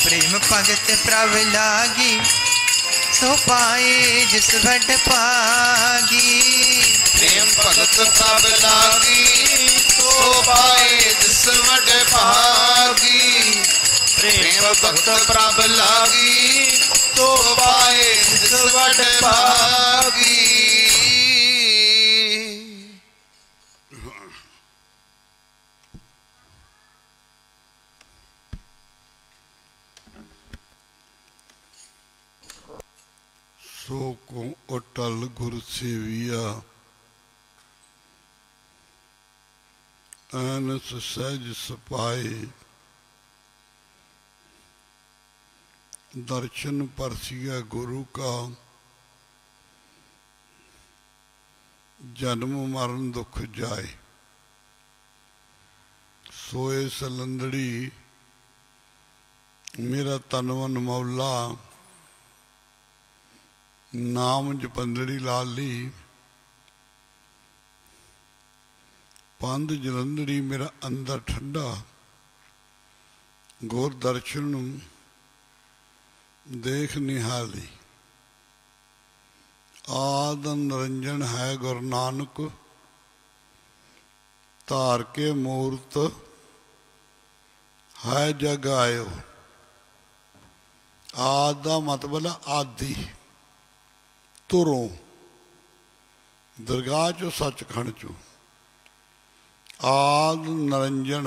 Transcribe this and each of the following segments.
प्रेम भगत प्रभ लागी सो पाए जिस वड पागी। प्रेम भगत प्रभ लागी सो पाए जिस वड भागी। प्रेम भगत प्रभ लागी सो पाए जिस वड भागी। सो को अटल गुर सेविया ऐनस सहज सपाए। दर्शन परसिया गुरु का जन्म मरण दुख जाए। सोए सलंदड़ी मेरा तनवन मौला। नाम जपंदड़ी लाली पंध जलंधड़ी मेरा अंदर ठंडा। गोर दर्शन देख निहाली। आद निरंजन है गुरु नानक धार के मूर्त है जग आयो। आद का मतलब आदि तुरों दरगाह चो सचखंड चो। आद निरंजन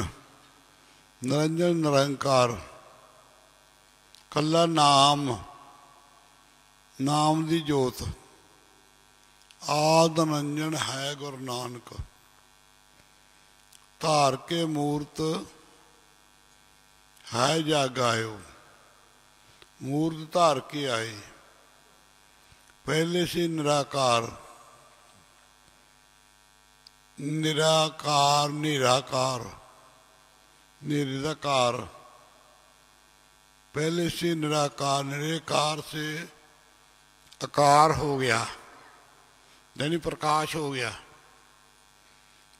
निरंजन निरंकार कला नाम नाम दी जोत। आद निरंजन है गुरु नानक धार के मूर्त है जग आयो। मूर्त धार के आए। पहले से निराकार निराकार निराकार निराकार। पहले से निराकार निराकार से आकार हो गया यानी प्रकाश हो गया।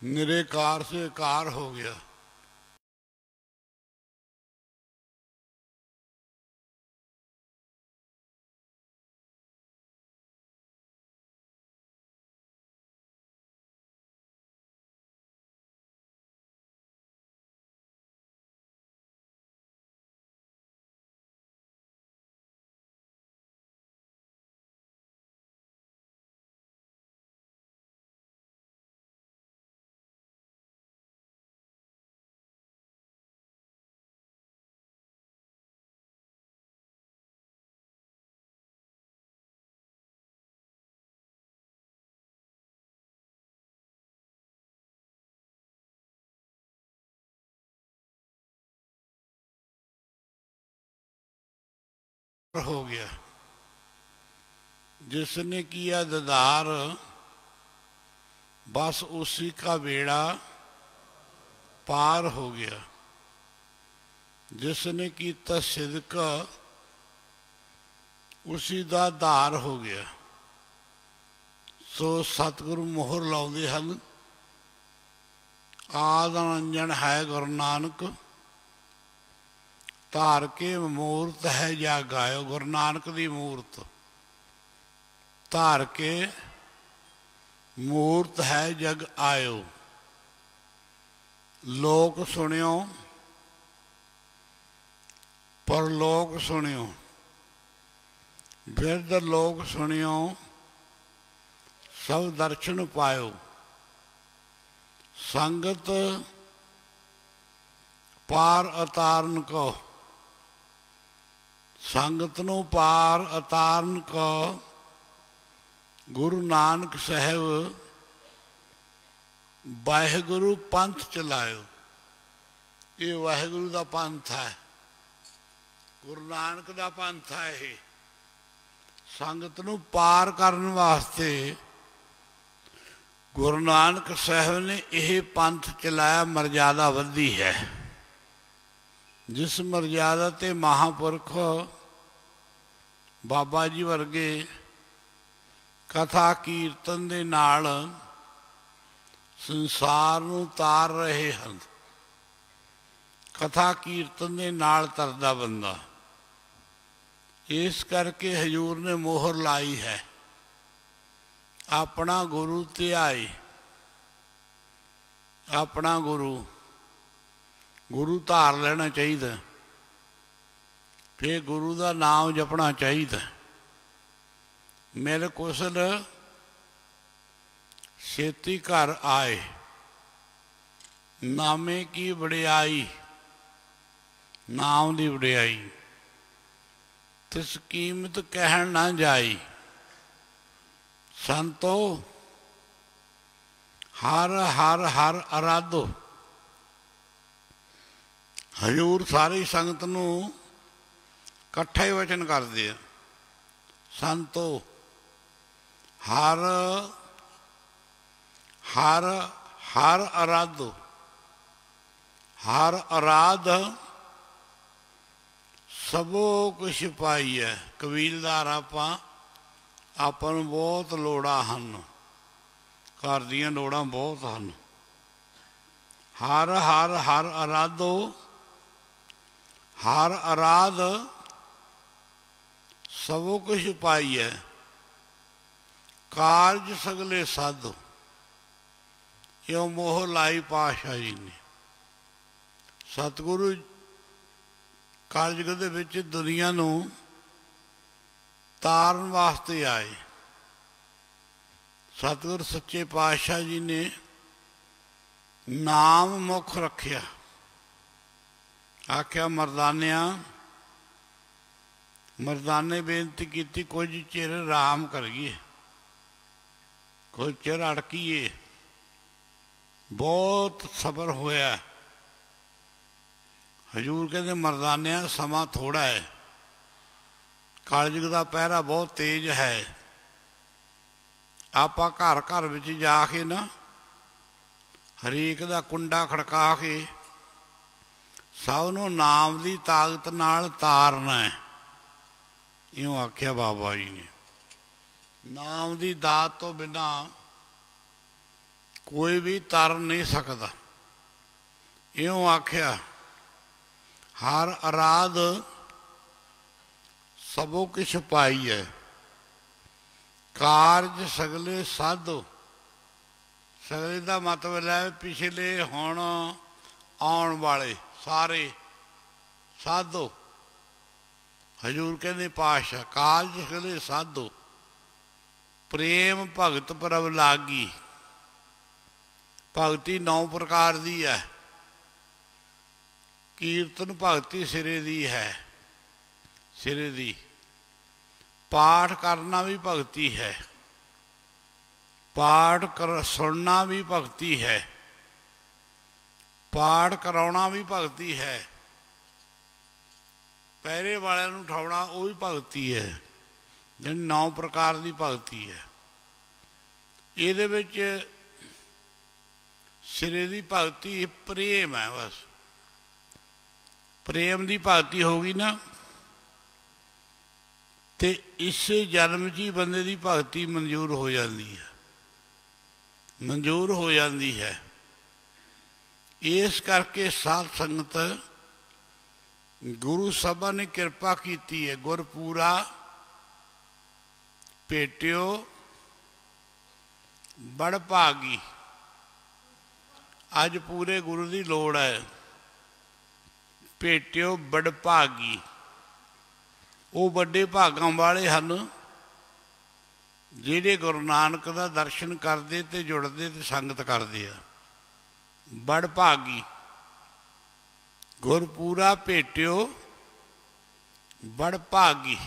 निराकार से आकार हो गया। हो गया। जिसने किया ददार बस उसी का बेड़ा पार हो गया। जिसने कीता सिदक उसी दा धार हो गया। सो सतगुरु मोहर लाउंदे हन। आद निरंजन है गुरु नानक धार के मूर्त है जग आयो। गुरु नानक दी मूर्त धार के मूर्त है जग आयो। लोक सुनियो परलोक सुनियो बिरद लोक सुनियो सब दर्शन पायो। संगत पार अतारन को संगत नूं पार अतारन को गुरु नानक साहब वाहिगुरु पंथ चलायो। ये वाहिगुरु का पंथ है। गुरु नानक का पंथ है। ये संगत नूं पार करने वास्ते गुरु नानक साहब ने यह पंथ चलाया। मर्यादा वधी है। जिस मर्यादा ते महापुरख बाबा जी वर्गे कथा कीर्तन दे नाल संसार नूं तार रहे हैं। कथा कीर्तन दे नाल तरदा बंदा ਇਸ ਕਰਕੇ ਹਜ਼ੂਰ ਨੇ ਮੋਹਰ ਲਾਈ ਹੈ, ਆਪਣਾ ਗੁਰੂ ਧਿਆਏ। ਆਪਣਾ ਗੁਰੂ ਧਾਰ ਲੈਣਾ ਚਾਹੀਦਾ, ਫਿਰ ਗੁਰੂ ਦਾ ਨਾਮ ਜਪਣਾ ਚਾਹੀਦਾ। ਮੇਰੇ ਕੁਸਲ ਛੇਤੀ ਘਰ ਆਏ, ਨਾਮੇ ਕੀ ਵਡਿਆਈ। ਨਾਮ ਦੀ ਵਡਿਆਈ ਤਿਸ ਕੀਮਤ ਕਹਿਣ ਨਾ ਜਾਈ। ਸੰਤੋ ਹਰ ਹਰ ਹਰ ਅਰਾਧੋ। ਹਜ਼ੂਰ ਸਾਰੀ ਸੰਗਤ ਨੂੰ ਇਕੱਠਾ ਹੀ ਵਚਨ ਕਰਦੇ ਆ। ਸੰਤੋ ਹਰ ਹਰ ਹਰ ਅਰਾਧੋ। ਹਰ ਅਰਾਧ ਸਭੋ ਕੁਛ ਪਾਈਐ। ਕਬੀਲਦਾਰ ਆਪਾਂ ਨੂੰ ਬਹੁਤ ਲੋੜਾਂ ਹਨ, ਘਰ ਦੀਆਂ ਲੋੜਾਂ ਬਹੁਤ ਹਨ। ਹਰ ਹਰ ਹਰ ਅਰਾਧੋ। ਹਰ ਅਰਾਧ ਸਭੋ ਕੁਛ ਪਾਈਐ। ਕਾਰਜ ਸਗਲੇ ਸਾਧੋ। ਇਹ ਮੋਹ ਲਾਈ ਪਾਤਸ਼ਾਹ ਜੀ ਨੇ। ਸਤਿਗੁਰੂ ਕਲਯੁਗ ਦੇ ਵਿੱਚ ਦੁਨੀਆ ਨੂੰ ਤਾਰਨ ਵਾਸਤੇ ਆਏ। ਸਤਿਗੁਰ ਸੱਚੇ ਪਾਤਸ਼ਾਹ ਜੀ ਨੇ ਨਾਮ ਮੁੱਖ ਰੱਖਿਆ। ਆਖਿਆ ਮਰਦਾਨੇ ਬੇਨਤੀ ਕੀਤੀ, ਕੁਝ ਚਿਰ ਆਰਾਮ ਕਰੀਏ, ਕੁਝ ਚਿਰ ਅੜਕੀਏ। ਬਹੁਤ ਸਬਰ ਹੋਇਆ। ਹਜ਼ੂਰ ਕਹਿੰਦੇ ਮਰਦਾਨਿਆਂ ਸਮਾਂ ਥੋੜ੍ਹਾ ਹੈ, ਕਲਯੁਗ ਦਾ ਪਹਿਰਾ ਬਹੁਤ ਤੇਜ਼ ਹੈ। ਆਪਾਂ ਘਰ ਘਰ ਵਿੱਚ ਜਾ ਕੇ ਨਾ ਹਰੇਕ ਦਾ ਕੁੰਡਾ ਖੜਕਾ ਕੇ ਸਭ ਨੂੰ ਨਾਮ ਦੀ ਤਾਕਤ ਨਾਲ ਤਾਰਨਾ ਹੈ। ਇਉਂ ਆਖਿਆ ਬਾਬਾ ਜੀ ਨੇ। ਨਾਮ ਦੀ ਦਾਤ ਤੋਂ ਬਿਨਾਂ ਕੋਈ ਵੀ ਤਰ ਨਹੀਂ ਸਕਦਾ। ਇਉਂ ਆਖਿਆ ਹਰ ਅਰਾਧ ਸਭੋ ਕਿਛ ਪਾਈਐ। ਕਾਰਜ ਸਗਲੇ ਸਾਧੋ। ਸਗਲੇ ਦਾ ਮਤਲਬ ਹੈ ਪਿਛਲੇ, ਹੁਣ, ਆਉਣ ਵਾਲੇ ਸਾਰੇ ਸਾਧੋ। ਹਜ਼ੂਰ ਕਹਿੰਦੇ ਪਾਤਸ਼ਾਹ ਕਾਰਜ ਸਗਲੇ ਸਾਧੋ। ਪ੍ਰੇਮ ਭਗਤ ਪ੍ਰਭ ਲਾਗੀ। ਭਗਤੀ 9 ਪ੍ਰਕਾਰ ਦੀ ਹੈ। ਕੀਰਤਨ ਭਗਤੀ ਸਿਰੇ ਦੀ ਹੈ, ਸਿਰੇ ਦੀ। ਪਾਠ ਕਰਨਾ ਵੀ ਭਗਤੀ ਹੈ, ਪਾਠ ਸੁਣਨਾ ਵੀ ਭਗਤੀ ਹੈ, ਪਾਠ ਕਰਾਉਣਾ ਵੀ ਭਗਤੀ ਹੈ, ਪਹਿਰੇ ਵਾਲਿਆਂ ਨੂੰ ਉਠਾਉਣਾ ਉਹ ਵੀ ਭਗਤੀ ਹੈ। ਜਿਹੜੀ 9 ਪ੍ਰਕਾਰ ਦੀ ਭਗਤੀ ਹੈ। ਇਹਦੇ ਵਿੱਚ ਸਿਰੇ ਦੀ ਭਗਤੀ ਪ੍ਰੇਮ ਹੈ। ਬਸ ਪ੍ਰੇਮ ਦੀ ਭਗਤੀ ਹੋ ਗਈ ਨਾ, ਤੇ ਇਸੇ ਜਨਮ 'ਚ ਹੀ ਬੰਦੇ ਦੀ ਭਗਤੀ ਮਨਜ਼ੂਰ ਹੋ ਜਾਂਦੀ ਹੈ, ਮਨਜ਼ੂਰ ਹੋ ਜਾਂਦੀ ਹੈ। ਇਸ ਕਰਕੇ ਸਾਧ ਸੰਗਤ ਗੁਰੂ ਸਾਹਿਬਾਂ ਨੇ ਕਿਰਪਾ ਕੀਤੀ ਹੈ। ਗੁਰਪੂਰਾ ਭੇਟਿਓ ਬੜ ਭਾਗੀ। ਅੱਜ ਪੂਰੇ ਗੁਰੂ ਦੀ ਲੋੜ ਹੈ। ਭੇਟਿਓ ਬੜ ਭਾਗੀ। ਉਹ ਵੱਡੇ ਭਾਗਾਂ ਵਾਲੇ ਹਨ ਜਿਹੜੇ ਗੁਰੂ ਨਾਨਕ ਦਾ ਦਰਸ਼ਨ ਕਰਦੇ ਤੇ ਜੁੜਦੇ ਤੇ ਸੰਗਤ ਕਰਦੇ ਆ। ਬੜ ਭਾਗੀ। ਗੁਰਪੂਰਾ ਭੇਟਿਓ ਬੜ ਭਾਗੀ।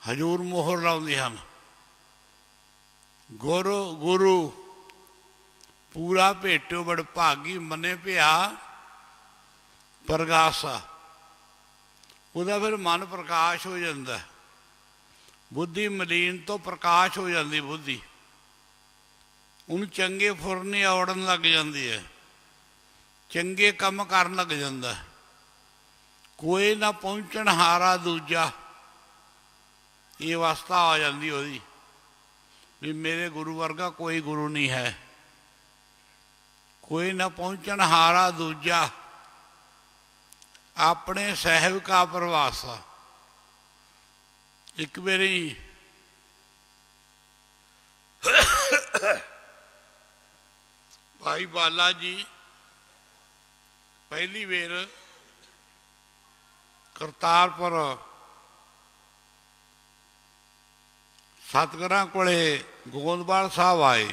ਹਜ਼ੂਰ ਮੋਹਰ ਲਾਉਂਦੇ ਹਨ। ਗੁਰੂ ਪੂਰਾ ਭੇਟਿਓ ਬੜ ਭਾਗੀ। ਮੰਨੇ ਭਿਆ ਪ੍ਰਗਾਸਾ। ਉਹਦਾ ਫਿਰ ਮਨ ਪ੍ਰਕਾਸ਼ ਹੋ ਜਾਂਦਾ। ਬੁੱਧੀ ਮਲੀਨ ਤੋਂ ਪ੍ਰਕਾਸ਼ ਹੋ ਜਾਂਦੀ ਬੁੱਧੀ। ਉਹਨੂੰ ਚੰਗੇ ਫੁਰਨੇ ਔੜਨ ਲੱਗ ਜਾਂਦੀ ਹੈ, ਚੰਗੇ ਕੰਮ ਕਰਨ ਲੱਗ ਜਾਂਦਾ। ਕੋਈ ਨਾ ਪਹੁੰਚਣ ਹਾਰਾ ਦੂਜਾ। ਇਹ ਅਵਸਥਾ ਆ ਜਾਂਦੀ ਉਹਦੀ ਵੀ ਮੇਰੇ ਗੁਰੂ ਵਰਗਾ ਕੋਈ ਗੁਰੂ ਨਹੀਂ ਹੈ। ਕੋਈ ਨਾ ਪਹੁੰਚਣ ਹਾਰਾ ਦੂਜਾ। ਆਪਣੇ ਸਹਿਬ ਕਾ ਪ੍ਰਵਾਸਾ। ਇੱਕ ਵਾਰੀ ਭਾਈ ਬਾਲਾ ਜੀ ਪਹਿਲੀ ਵਾਰ ਕਰਤਾਰਪੁਰ ਸਤਿਗੁਰਾਂ ਕੋਲੇ ਗੋਂਦਵਾਲ ਸਾਹਿਬ ਆਏ।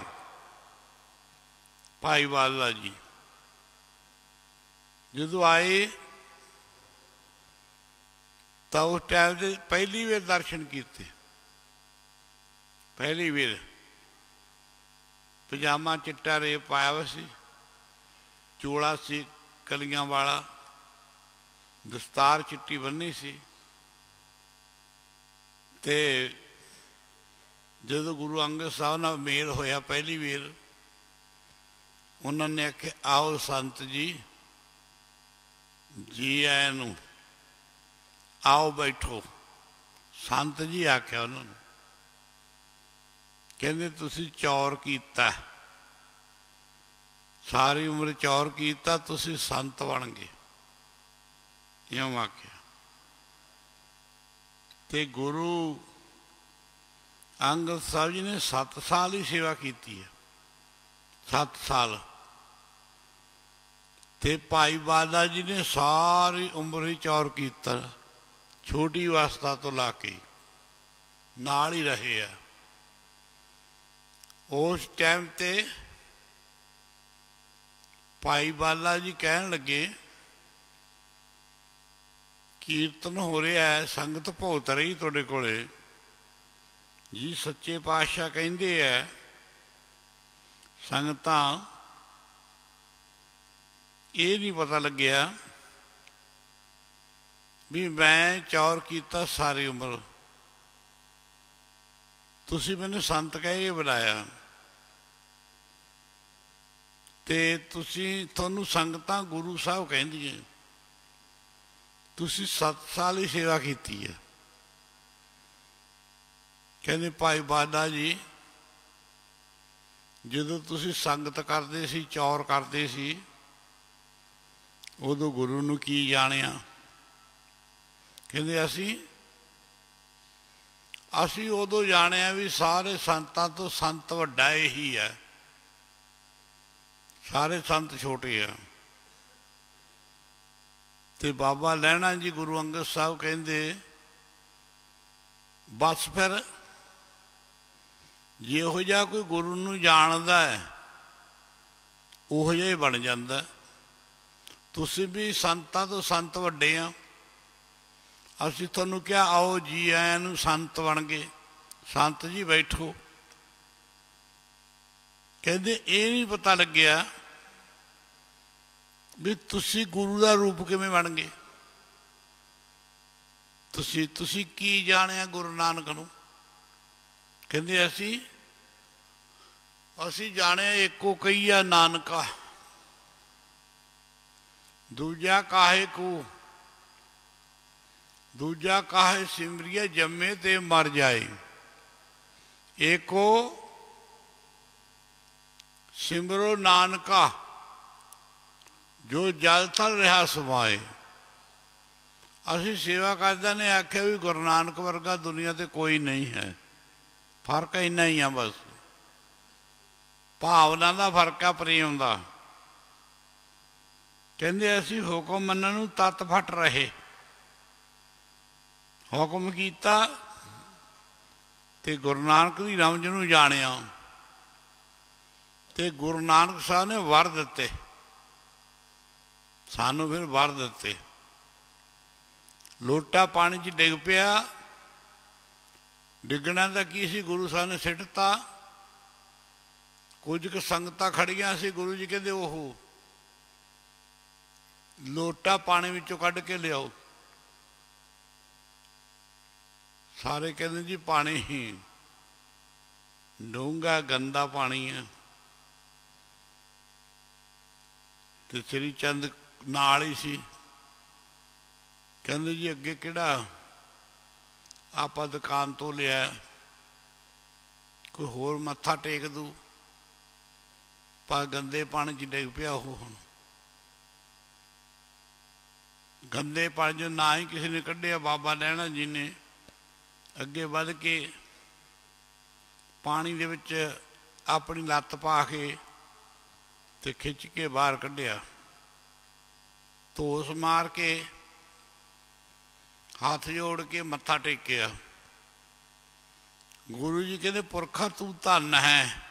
ਭਾਈ ਬਾਲਾ ਜੀ ਜਦੋਂ ਆਏ ਤਾਂ ਉਸ ਟਾਈਮ ਦੇ ਪਹਿਲੀ ਵਾਰ ਦਰਸ਼ਨ ਕੀਤੇ। ਪਹਿਲੀ ਵਾਰ ਪਜਾਮਾ ਚਿੱਟਾ ਰੇਪ ਪਾਇਆ ਹੋਇਆ ਸੀ, ਚੋਲਾ ਸੀ ਕਲੀਆਂ ਵਾਲਾ, ਦਸਤਾਰ ਚਿੱਟੀ ਬੰਨੀ ਸੀ। ਤੇ ਜਦੋਂ ਗੁਰੂ ਅੰਗਦ ਸਾਹਿਬ ਨਾਲ ਮੇਲ ਹੋਇਆ ਪਹਿਲੀ ਵਾਰ, ਉਹਨਾਂ ਨੇ ਆਖਿਆ ਆਓ ਸੰਤ ਜੀ, ਜੀ ਆਇਆਂ ਨੂੰ, ਆਓ ਬੈਠੋ। ਸੰਤ ਜੀ ਆਖਿਆ ਉਹਨਾਂ ਨੂੰ, ਕਹਿੰਦੇ ਤੁਸੀਂ ਚੌਰ ਕੀਤਾ, ਸਾਰੀ ਉਮਰ ਚੌਰ ਕੀਤਾ, ਤੁਸੀਂ ਸੰਤ ਬਣ ਗਏ। ਇਉਂ ਆਖਿਆ। ਤੇ ਗੁਰੂ ਅੰਗਦ ਸਾਹਿਬ ਜੀ ਨੇ 7 ਸਾਲ ਹੀ ਸੇਵਾ ਕੀਤੀ ਹੈ, 7 ਸਾਲ। ਤੇ ਭਾਈ ਬਾਲਾ ਜੀ ਨੇ ਸਾਰੀ ਉਮਰ ਹੀ ਚੌਰ ਕੀਤਾ, ਛੋਟੀ ਅਵਸਥਾ ਤੋਂ ਲਾ ਕੇ ਨਾਲ ਹੀ ਰਹੇ ਆ। ਉਸ ਟਾਈਮ ਤੇ ਭਾਈ ਬਾਲਾ ਜੀ ਕਹਿਣ ਲੱਗੇ, ਕੀਰਤਨ ਹੋ ਰਿਹਾ ਹੈ, ਸੰਗਤ ਭੁਗਤ ਰਹੀ ਤੁਹਾਡੇ ਕੋਲੇ ਜੀ। ਸੱਚੇ ਪਾਤਸ਼ਾਹ ਕਹਿੰਦੇ ਆ, ਸੰਗਤਾਂ ਇਹ ਨਹੀਂ ਪਤਾ ਲੱਗਿਆ ਵੀ ਮੈਂ ਚੌਰ ਕੀਤਾ ਸਾਰੀ ਉਮਰ, ਤੁਸੀਂ ਮੈਨੂੰ ਸੰਤ ਕਹਿ ਕੇ ਬੁਲਾਇਆ, ਤੇ ਤੁਹਾਨੂੰ ਸੰਗਤਾਂ ਗੁਰੂ ਸਾਹਿਬ ਕਹਿੰਦੀਆਂ, ਤੁਸੀਂ 7 ਸਾਲ ਹੀ ਸੇਵਾ ਕੀਤੀ ਹੈ। ਕਹਿੰਦੇ ਭਾਈ ਬਾਲਾ ਜੀ, ਜਦੋਂ ਤੁਸੀਂ ਸੰਗਤ ਕਰਦੇ ਸੀ, ਚੌਰ ਕਰਦੇ ਸੀ, ਉਦੋਂ ਗੁਰੂ ਨੂੰ ਕੀ ਜਾਣਿਆ? ਕਹਿੰਦੇ ਅਸੀਂ ਉਦੋਂ ਜਾਣਿਆ ਵੀ ਸਾਰੇ ਸੰਤਾਂ ਤੋਂ ਸੰਤ ਵੱਡਾ ਇਹੀ ਹੈ, ਸਾਰੇ ਸੰਤ ਛੋਟੇ ਆ। ਤੇ ਬਾਬਾ ਲਹਿਣਾ ਜੀ ਗੁਰੂ ਅੰਗਦ ਸਾਹਿਬ ਕਹਿੰਦੇ, ਬਸ ਫਿਰ ਜਿਹੋ ਜਿਹਾ ਕੋਈ ਗੁਰੂ ਨੂੰ ਜਾਣਦਾ ਹੈ ਉਹੋ ਜਿਹਾ ਹੀ ਬਣ ਜਾਂਦਾ। ਤੁਸੀਂ ਵੀ ਸੰਤਾਂ ਤੋਂ ਸੰਤ ਵੱਡੇ ਆ, ਅਸੀਂ ਤੁਹਾਨੂੰ ਕਿਹਾ ਆਓ ਜੀ ਆਇਆਂ ਨੂੰ, ਸੰਤ ਬਣ ਗਏ। ਸੰਤ ਜੀ ਬੈਠੋ। ਕਹਿੰਦੇ ਇਹ ਨਹੀਂ ਪਤਾ ਲੱਗਿਆ ਵੀ ਤੁਸੀਂ ਗੁਰੂ ਦਾ ਰੂਪ ਕਿਵੇਂ ਬਣ ਗਏ। ਤੁਸੀਂ ਕੀ ਜਾਣਿਆ ਗੁਰੂ ਨਾਨਕ ਨੂੰ? ਕਹਿੰਦੇ ਅਸੀਂ ਜਾਣਿਆ ਏਕੋ ਕਹੀਆ ਨਾਨਕਾ, ਦੂਜਾ ਕਾਹੇ ਕੋ, ਦੂਜਾ ਕਾਹੇ ਸਿਮਰਿਆ, ਜੰਮੇ ਤੇ ਮਰ ਜਾਏ। ਏਕੋ ਸਿਮਰੋ ਨਾਨਕਾ, ਜੋ ਜਲ ਥਲ ਰਿਹਾ ਸਮਾਏ। ਅਸੀਂ ਸੇਵਾ ਕਰਦਿਆਂ ਨੇ ਆਖਿਆ ਵੀ ਗੁਰੂ ਨਾਨਕ ਵਰਗਾ ਦੁਨੀਆ ਤੇ ਕੋਈ ਨਹੀਂ ਹੈ। ਫਰਕ ਇੰਨਾ ਹੀ ਆ, ਬਸ ਭਾਵਨਾ ਦਾ ਫਰਕ ਆ, ਪ੍ਰੇਮ ਦਾ। ਕਹਿੰਦੇ ਅਸੀਂ ਹੁਕਮ ਮੰਨਣ ਨੂੰ ਤੱਤ ਫਟ ਰਹੇ, ਹੁਕਮ ਕੀਤਾ ਤੇ ਗੁਰੂ ਨਾਨਕ ਦੀ ਰਮਜ ਨੂੰ ਜਾਣਿਆ। ਤੇ ਗੁਰੂ ਨਾਨਕ ਸਾਹਿਬ ਨੇ ਵਰ ਦਿੱਤੇ ਸਾਨੂੰ, ਫਿਰ ਵਰ ਦਿੱਤੇ। ਲੋਟਾ ਪਾਣੀ 'ਚ ਡਿੱਗ ਪਿਆ, ਡਿੱਗਣਾ ਤਾਂ ਕੀ ਸੀ, ਗੁਰੂ ਸਾਹਿਬ ਨੇ ਸਿੱਟਤਾ। ਕੁਝ ਕੁ ਸੰਗਤਾਂ ਖੜੀਆਂ ਸੀ, ਗੁਰੂ ਜੀ ਕਹਿੰਦੇ ਉਹ ਲੋਟਾ ਪਾਣੀ ਵਿੱਚੋਂ ਕੱਢ ਕੇ ਲਿਆਓ। ਸਾਰੇ ਕਹਿੰਦੇ ਜੀ ਪਾਣੀ ਹੀ ਡੂੰਘਾ ਗੰਦਾ ਪਾਣੀ ਹੈ। ਤੇ ਸ੍ਰੀ ਚੰਦ ਨਾਲ ਹੀ ਸੀ। ਕਹਿੰਦੇ ਜੀ ਅੱਗੇ ਕਿਹੜਾ ਆਪਾਂ ਦੁਕਾਨ ਤੋਂ ਲਿਆ, ਕੋਈ ਹੋਰ ਮੱਥਾ ਟੇਕ ਦੂ, ਪਰ ਗੰਦੇ ਪਾਣੀ 'ਚ ਡਿੱਗ ਪਿਆ ਉਹ। ਹੁਣ ਗੰਦੇ ਪਾਣੀ 'ਚ ਨਾ ਹੀ ਕਿਸੇ ਨੇ ਕੱਢਿਆ, ਬਾਬਾ ਲਹਿਣਾ ਜੀ ਨੇ ਅੱਗੇ ਵੱਧ ਕੇ ਪਾਣੀ ਦੇ ਵਿੱਚ ਆਪਣੀ ਲੱਤ ਪਾ ਕੇ ਤੇ ਖਿੱਚ ਕੇ ਬਾਹਰ ਕੱਢਿਆ। ਧੋਸ ਮਾਰ ਕੇ ਹੱਥ ਜੋੜ ਕੇ ਮੱਥਾ ਟੇਕਿਆ। ਗੁਰੂ ਜੀ ਕਹਿੰਦੇ ਪੁਰਖਾ ਤੂੰ ਧੰਨ ਹੈ।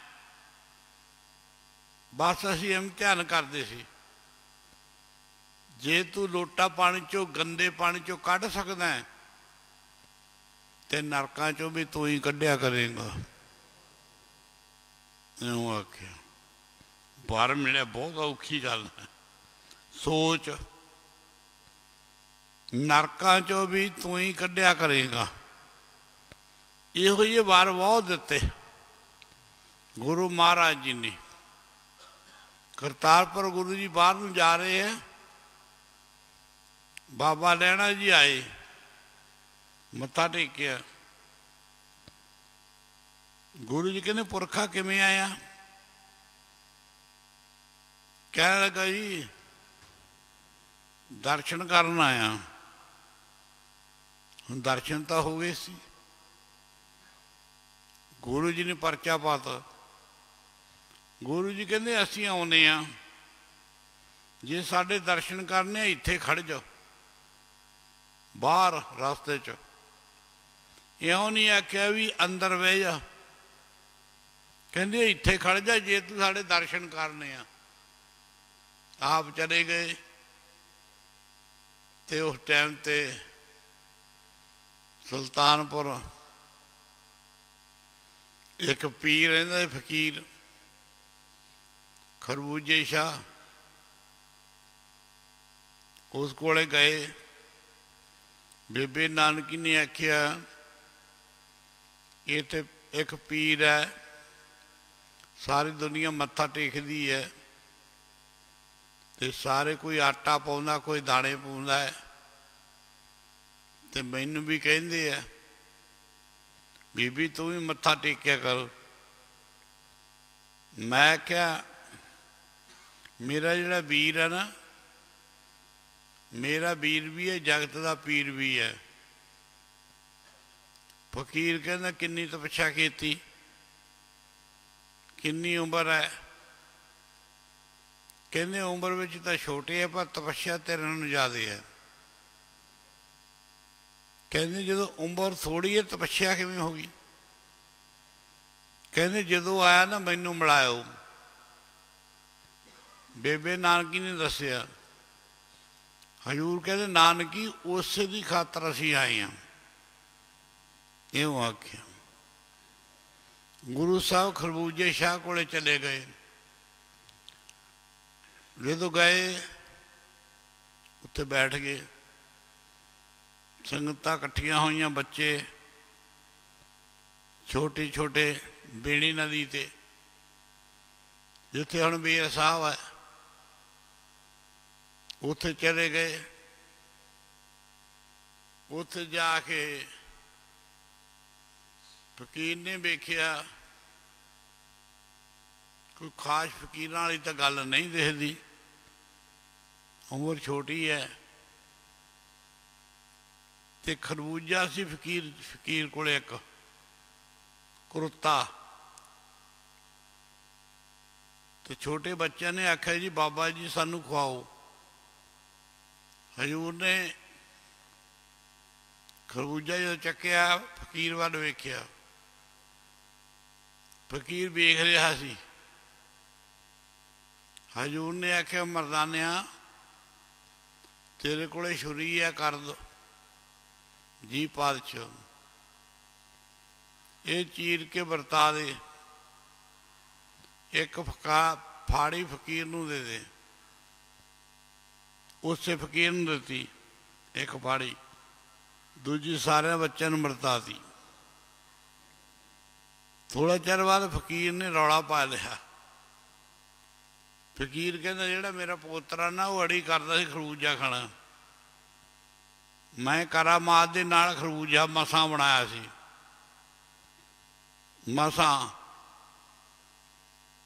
ਬਸ ਅਸੀਂ ਇਮਤਿਹਾਨ ਕਰਦੇ ਸੀ, ਜੇ ਤੂੰ ਲੋਟਾ ਪਾਣੀ ਚੋਂ ਗੰਦੇ ਪਾਣੀ ਚੋਂ ਕੱਢ ਸਕਦਾ ਹੈ ਤੇ ਨਰਕਾਂ ਚੋਂ ਵੀ ਤੂੰ ਹੀ ਕੱਢਿਆ ਕਰੇਗਾ। ਇਉਂ ਆਖਿਆ। ਬਾਹਰ ਮਿਲਿਆ ਬਹੁਤ ਔਖੀ ਗੱਲ ਹੈ। ਸੋਚ, ਨਰਕਾਂ ਚੋਂ ਵੀ ਤੂੰ ਹੀ ਕੱਢਿਆ ਕਰੇਗਾ। ਇਹੋ ਜਿਹੇ ਵਾਰ ਬਹੁਤ ਦਿੱਤੇ ਗੁਰੂ ਮਹਾਰਾਜ ਜੀ ਨੇ। ਕਰਤਾਰਪੁਰ ਗੁਰੂ ਜੀ ਬਾਹਰ ਨੂੰ ਜਾ ਰਹੇ ਹੈ, ਬਾਬਾ ਲਹਿਣਾ ਜੀ ਆਏ, ਮੱਥਾ ਟੇਕਿਆ। ਗੁਰੂ ਜੀ ਕਹਿੰਦੇ ਪੁਰਖਾ ਕਿਵੇਂ ਆਇਆ? ਕਹਿਣ ਲੱਗਾ ਜੀ ਦਰਸ਼ਨ ਕਰਨ ਆਇਆ। ਹੁਣ ਦਰਸ਼ਨ ਤਾਂ ਹੋ ਗਏ ਸੀ। ਗੁਰੂ ਜੀ ਨੇ ਪਰਚਾ ਪਾਤਾ। ਗੁਰੂ ਜੀ ਕਹਿੰਦੇ ਅਸੀਂ ਆਉਂਦੇ ਹਾਂ, ਜੇ ਸਾਡੇ ਦਰਸ਼ਨ ਕਰਨੇ ਇੱਥੇ ਖੜ ਜਾਓ ਬਾਹਰ ਰਸਤੇ 'ਚ। ਇਉਂ ਨਹੀਂ ਆਖਿਆ ਵੀ ਅੰਦਰ ਬਹਿ ਜਾ, ਕਹਿੰਦੇ ਇੱਥੇ ਖੜ ਜਾ ਜੇ ਤੂੰ ਸਾਡੇ ਦਰਸ਼ਨ ਕਰਨੇ ਆ। ਆਪ ਚਲੇ ਗਏ ਤੇ ਉਸ ਟਾਈਮ ਤੇ ਸੁਲਤਾਨਪੁਰ ਇੱਕ ਪੀਰ ਰਹਿੰਦਾ ਫਕੀਰ ਖਰਬੂਜੇ ਸ਼ਾਹ, ਉਸ ਕੋਲੇ ਗਏ। ਬੇਬੇ ਨਾਨਕੀ ਨੇ ਆਖਿਆ ਇਹ ਤੇ ਇੱਕ ਪੀਰ ਹੈ, ਸਾਰੀ ਦੁਨੀਆ ਮੱਥਾ ਟੇਕਦੀ ਹੈ ਤੇ ਸਾਰੇ ਕੋਈ ਆਟਾ ਪਾਉਂਦਾ, ਕੋਈ ਦਾਣੇ ਪਾਉਂਦਾ ਹੈ, ਤੇ ਮੈਨੂੰ ਵੀ ਕਹਿੰਦੇ ਆ ਬੀਬੀ ਤੂੰ ਵੀ ਮੱਥਾ ਟੇਕਿਆ ਕਰ। ਮੈਂ ਕਿਹਾ ਮੇਰਾ ਜਿਹੜਾ ਵੀਰ ਹੈ ਨਾ, ਮੇਰਾ ਵੀਰ ਵੀ ਹੈ, ਜਗਤ ਦਾ ਪੀਰ ਵੀ ਹੈ। ਫਕੀਰ ਕਹਿੰਦਾ ਕਿੰਨੀ ਤਪੱਸਿਆ ਕੀਤੀ, ਕਿੰਨੀ ਉਮਰ ਹੈ? ਕਹਿੰਦੇ ਉਮਰ ਵਿੱਚ ਤਾਂ ਛੋਟੇ ਹੈ ਪਰ ਤਪੱਸਿਆ ਤੇਰੇ ਨਾਲੋਂ ਜ਼ਿਆਦਾ ਹੈ। ਕਹਿੰਦੇ ਜਦੋਂ ਉਮਰ ਥੋੜ੍ਹੀ ਹੈ ਤਪੱਸਿਆ ਕਿਵੇਂ ਹੋ ਗਈ? ਕਹਿੰਦੇ ਜਦੋਂ ਆਇਆ ਨਾ ਮੈਨੂੰ ਮਿਲਾਇਓ। ਬੇਬੇ ਨਾਨਕੀ ਨੇ ਦੱਸਿਆ। ਹਜ਼ੂਰ ਕਹਿੰਦੇ ਨਾਨਕੀ ਉਸੇ ਦੀ ਖਾਤਰ ਅਸੀਂ ਆਏ ਹਾਂ। ਇਉਂ ਆਖਿਆ। ਗੁਰੂ ਸਾਹਿਬ ਖਰਬੂਜੇ ਸ਼ਾਹ ਕੋਲੇ ਚਲੇ ਗਏ। ਜਦੋਂ ਗਏ ਉੱਥੇ ਬੈਠ ਗਏ, ਸੰਗਤਾਂ ਇਕੱਠੀਆਂ ਹੋਈਆਂ, ਬੱਚੇ ਛੋਟੇ ਛੋਟੇ। ਬੇੜੀ ਨਦੀ ਤੇ ਜਿੱਥੇ ਹੁਣ ਬੇਰ ਸਾਹਿਬ ਹੈ ਉੱਥੇ ਚਲੇ ਗਏ। ਉੱਥੇ ਜਾ ਕੇ ਫਕੀਰ ਨੇ ਵੇਖਿਆ ਕੋਈ ਖਾਸ ਫਕੀਰਾਂ ਵਾਲੀ ਤਾਂ ਗੱਲ ਨਹੀਂ ਦਿਖਦੀ, ਉਮਰ ਛੋਟੀ ਹੈ। ਤੇ ਖਰਬੂਜਾ ਸੀ ਫਕੀਰ ਕੋਲੇ ਇੱਕ ਕੁਰਤਾ। ਤੇ ਛੋਟੇ ਬੱਚਿਆਂ ਨੇ ਆਖਿਆ ਜੀ ਬਾਬਾ ਜੀ ਸਾਨੂੰ ਖਵਾਓ। ਹਜ਼ੂਰ ਨੇ ਖਰਬੂਜਾ ਜਦੋਂ ਚੱਕਿਆ ਫਕੀਰ ਵੱਲ ਵੇਖਿਆ। ਫਕੀਰ ਵੇਖ ਰਿਹਾ ਸੀ। ਹਜ਼ੂਰ ਨੇ ਆਖਿਆ ਮਰਦਾਨਿਆ ਤੇਰੇ ਕੋਲੇ ਛੁਰੀ ਹੈ, ਕਰ ਦੋ। ਜੀ ਪਾਤਸ਼ਾਹ। ਇਹ ਚੀਰ ਕੇ ਵਰਤਾ ਦੇ, ਇੱਕ ਫਾੜੀ ਫਕੀਰ ਨੂੰ ਦੇ ਦੇ। ਉਸੇ ਫਕੀਰ ਨੂੰ ਦਿੱਤੀ ਇੱਕ ਫਾੜੀ, ਦੂਜੀ ਸਾਰਿਆਂ ਬੱਚਿਆਂ ਨੂੰ ਵਰਤਾਤੀ। ਥੋੜਾ ਚਿਰ ਬਾਅਦ ਫਕੀਰ ਨੇ ਰੌਲਾ ਪਾ ਲਿਆ। ਫਕੀਰ ਕਹਿੰਦਾ ਜਿਹੜਾ ਮੇਰਾ ਪੋਤਰਾ ਨਾ ਉਹ ਅੜੀ ਕਰਦਾ ਸੀ ਖਰਬੂਜਾ ਖਾਣਾ, ਮੈਂ ਕਰਾਮਾਤ ਦੇ ਨਾਲ ਖਰਬੂਜਾ ਮਸਾਂ ਬਣਾਇਆ ਸੀ, ਮਸਾਂ,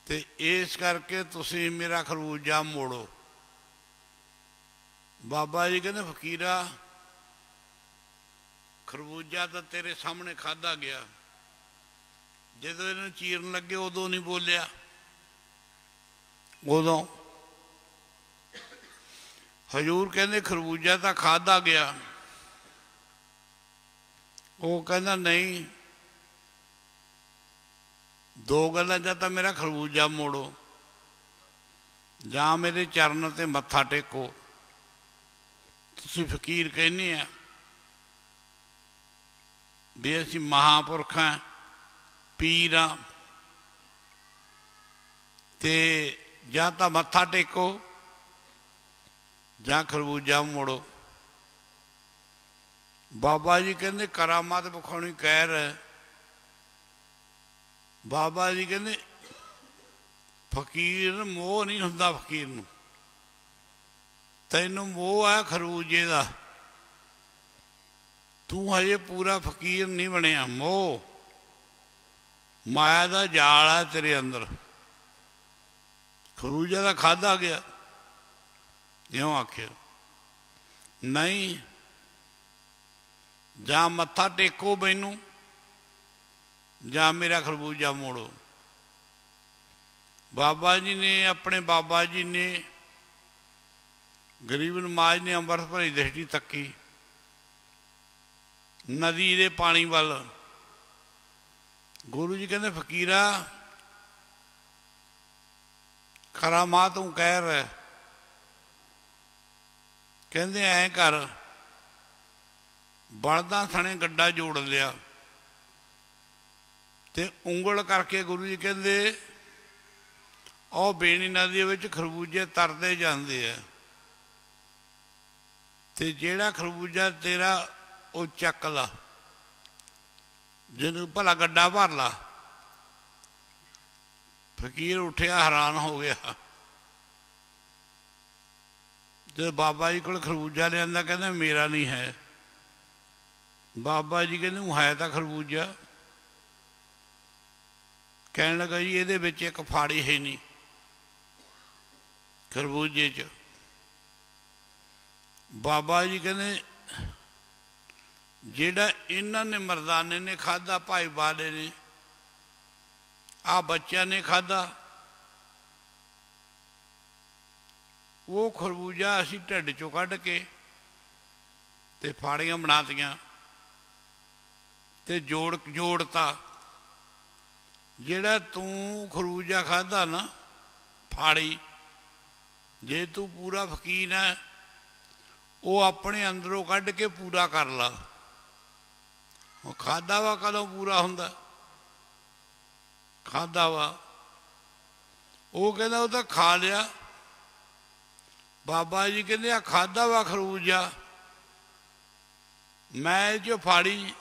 ਤੇ ਇਸ ਕਰਕੇ ਤੁਸੀਂ ਮੇਰਾ ਖਰਬੂਜਾ ਮੋੜੋ। ਬਾਬਾ ਜੀ ਕਹਿੰਦੇ ਫਕੀਰਾ ਖਰਬੂਜਾ ਤਾਂ ਤੇਰੇ ਸਾਹਮਣੇ ਖਾਧਾ ਗਿਆ, ਜਦੋਂ ਇਹਨੂੰ ਚੀਰਨ ਲੱਗੇ ਉਦੋਂ ਨਹੀਂ ਬੋਲਿਆ। ਉਦੋਂ ਹਜ਼ੂਰ ਕਹਿੰਦੇ ਖਰਬੂਜਾ ਤਾਂ ਖਾਧਾ ਗਿਆ। ਉਹ ਕਹਿੰਦਾ ਨਹੀਂ, ਦੋ ਗੱਲਾਂ, ਜਾਂ ਤਾਂ ਮੇਰਾ ਖਰਬੂਜਾ ਮੋੜੋ ਜਾਂ ਮੇਰੇ ਚਰਨ ਤੇ ਮੱਥਾ ਟੇਕੋ। ਤੁਸੀਂ ਫਕੀਰ ਕਹਿੰਦੇ ਆ ਵੀ ਅਸੀਂ ਮਹਾਂਪੁਰਖ ਹਾਂ, ਪੀਰ ਹਾਂ, ਤੇ ਜਾਂ ਤਾਂ ਮੱਥਾ ਟੇਕੋ ਜਾਂ ਖਰਬੂਜਾ ਮੋੜੋ। ਬਾਬਾ ਜੀ ਕਹਿੰਦੇ ਕਰਾਮਾਤ ਵਿਖਾਉਣੀ ਕਹਿ ਰਿਹਾ। ਬਾਬਾ ਜੀ ਕਹਿੰਦੇ ਫਕੀਰ ਮੋਹ ਨਹੀਂ ਹੁੰਦਾ, ਫਕੀਰ ਨੂੰ ਤੈਨੂੰ ਮੋਹ ਹੈ ਖਰਬੂਜੇ ਦਾ, ਤੂੰ ਹਜੇ ਪੂਰਾ ਫਕੀਰ ਨਹੀਂ ਬਣਿਆ। ਮੋਹ ਮਾਇਆ ਦਾ ਜਾਲ ਹੈ ਤੇਰੇ ਅੰਦਰ। ਖਰਬੂਜਾ ਦਾ ਖਾਧਾ ਗਿਆ, ਇਉਂ ਆਖਿਆ। ਨਹੀਂ, ਜਾਂ ਮੱਥਾ ਟੇਕੋ ਮੈਨੂੰ ਜਾਂ ਮੇਰਾ ਖਰਬੂਜਾ ਮੋੜੋ। ਬਾਬਾ ਜੀ ਨੇ, ਆਪਣੇ ਬਾਬਾ ਜੀ ਨੇ, ਗਰੀਬ ਨਵਾਜ਼ ਨੇ ਅੰਮ੍ਰਿਤ ਭਰੀ ਦ੍ਰਿਸ਼ਟੀ ਤੱਕੀ ਨਦੀ ਦੇ ਪਾਣੀ ਵੱਲ। ਗੁਰੂ ਜੀ ਕਹਿੰਦੇ ਫਕੀਰਾ ਕਰਾਮਾਤ ਤੂੰ ਕਹਿ ਰਿਹਾ, ਕਹਿੰਦੇ ਐਂ ਕਰ, ਬਲਦਾਂ ਥਣੇ ਗੱਡਾ ਜੋੜ ਲਿਆ ਤੇ ਉਂਗਲ ਕਰਕੇ ਗੁਰੂ ਜੀ ਕਹਿੰਦੇ ਉਹ ਬੇਣੀ ਨਦੀ ਵਿੱਚ ਖਰਬੂਜੇ ਤਰਦੇ ਜਾਂਦੇ ਆ, ਤੇ ਜਿਹੜਾ ਖਰਬੂਜਾ ਤੇਰਾ ਉਹ ਚੱਕ ਲਾ, ਜਿਹਨੂੰ ਭਲਾ ਗੱਡਾ ਭਰ ਲਾ। ਫਕੀਰ ਉੱਠਿਆ, ਹੈਰਾਨ ਹੋ ਗਿਆ। ਜਦੋਂ ਬਾਬਾ ਜੀ ਕੋਲ ਖਰਬੂਜਾ ਲਿਆਂਦਾ, ਕਹਿੰਦਾ ਮੇਰਾ ਨਹੀਂ ਹੈ। ਬਾਬਾ ਜੀ ਕਹਿੰਦੇ ਉਹ ਹੈ ਤਾਂ ਖਰਬੂਜਾ। ਕਹਿਣ ਲੱਗਾ ਜੀ ਇਹਦੇ ਵਿੱਚ ਇੱਕ ਫਾੜੀ ਹੈ ਨਹੀਂ ਖਰਬੂਜੇ 'ਚ। ਬਾਬਾ ਜੀ ਕਹਿੰਦੇ ਜਿਹੜਾ ਇਹਨਾਂ ਨੇ ਮਰਦਾਨੇ ਨੇ ਖਾਧਾ, ਭਾਈ ਬਾਲੇ ਨੇ, ਆ ਬੱਚਿਆਂ ਨੇ ਖਾਧਾ, ਉਹ ਖਰਬੂਜਾ ਅਸੀਂ ਢਿੱਡ 'ਚੋਂ ਕੱਢ ਕੇ ਤੇ ਫਾੜੀਆਂ ਬਣਾਤੀਆਂ ਤੇ ਜੋੜਤਾ। ਜਿਹੜਾ ਤੂੰ ਖਰਬੂਜਾ ਖਾਧਾ ਨਾ ਫਾੜੀ, ਜੇ ਤੂੰ ਪੂਰਾ ਫਕੀਰ ਹੈ ਉਹ ਆਪਣੇ ਅੰਦਰੋਂ ਕੱਢ ਕੇ ਪੂਰਾ ਕਰ ਲਾ। ਉਹ ਖਾਧਾ ਵਾ ਕਦੋਂ ਪੂਰਾ ਹੁੰਦਾ? ਖਾਧਾ ਵਾ। ਉਹ ਕਹਿੰਦਾ ਉਹ ਤਾਂ ਖਾ ਲਿਆ। ਬਾਬਾ ਜੀ ਕਹਿੰਦੇ ਆ ਖਾਧਾ ਵਾ ਖਰਬੂਜਾ, ਮੈਂ ਜੋ ਫਾੜੀ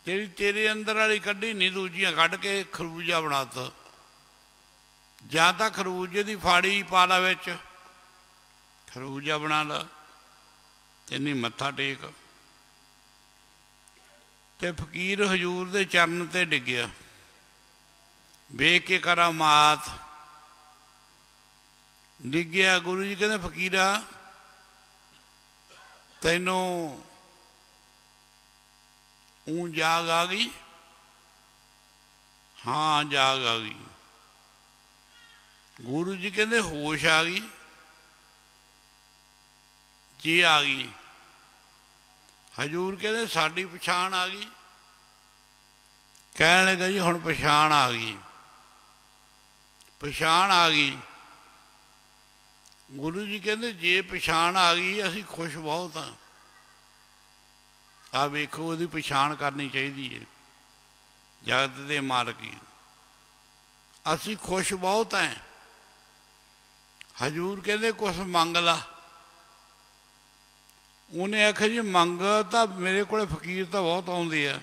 ਜਿਹੜੀ ਤੇਰੇ ਅੰਦਰ ਵਾਲੀ ਕੱਢੀ ਨਹੀਂ, ਦੂਜੀਆਂ ਕੱਢ ਕੇ ਖਰਬੂਜਾ ਬਣਾਤਾ। ਜਾਂ ਤਾਂ ਖਰਬੂਜੇ ਦੀ ਫਾੜੀ ਪਾ ਲਾ ਵਿੱਚ, ਖਰਬੂਜਾ ਬਣਾ ਲਾ, ਤੇ ਨਹੀਂ ਮੱਥਾ ਟੇਕ। ਤੇ ਫਕੀਰ ਹਜ਼ੂਰ ਦੇ ਚਰਨ ਤੇ ਡਿੱਗਿਆ, ਵੇਖ ਕੇ ਕਰਾਮਾਤ ਡਿੱਗਿਆ। ਗੁਰੂ ਜੀ ਕਹਿੰਦੇ ਫਕੀਰਾ ਤੈਨੂੰ ਜਾਗ ਆ ਗਈ? ਹਾਂ ਜਾਗ ਆ ਗਈ। ਗੁਰੂ ਜੀ ਕਹਿੰਦੇ ਹੋਸ਼ ਆ ਗਈ? ਜੀ ਆ ਗਈ। ਹਜ਼ੂਰ ਕਹਿੰਦੇ ਸਾਡੀ ਪਛਾਣ ਆ ਗਈ? ਕਹਿਣ ਲੱਗਾ ਜੀ ਹੁਣ ਪਛਾਣ ਆ ਗਈ। ਪਛਾਣ ਆ ਗਈ। ਗੁਰੂ ਜੀ ਕਹਿੰਦੇ ਜੇ ਪਛਾਣ ਆ ਗਈ ਅਸੀਂ ਖੁਸ਼ ਬਹੁਤ ਹਾਂ। ਆ ਵੇਖੋ ਉਹਦੀ ਪਛਾਣ ਕਰਨੀ ਚਾਹੀਦੀ ਹੈ, ਜਗਤ ਦੇ ਮਾਲਕੀ। ਅਸੀਂ ਖੁਸ਼ ਬਹੁਤ ਹਾਂ। ਹਜ਼ੂਰ ਕਹਿੰਦੇ ਕੁਛ ਮੰਗ ਲਾ। ਉਹਨੇ ਆਖਿਆ ਜੀ ਮੰਗ ਤਾਂ ਮੇਰੇ ਕੋਲ ਫਕੀਰ ਤਾਂ ਬਹੁਤ ਆਉਂਦੇ ਆ,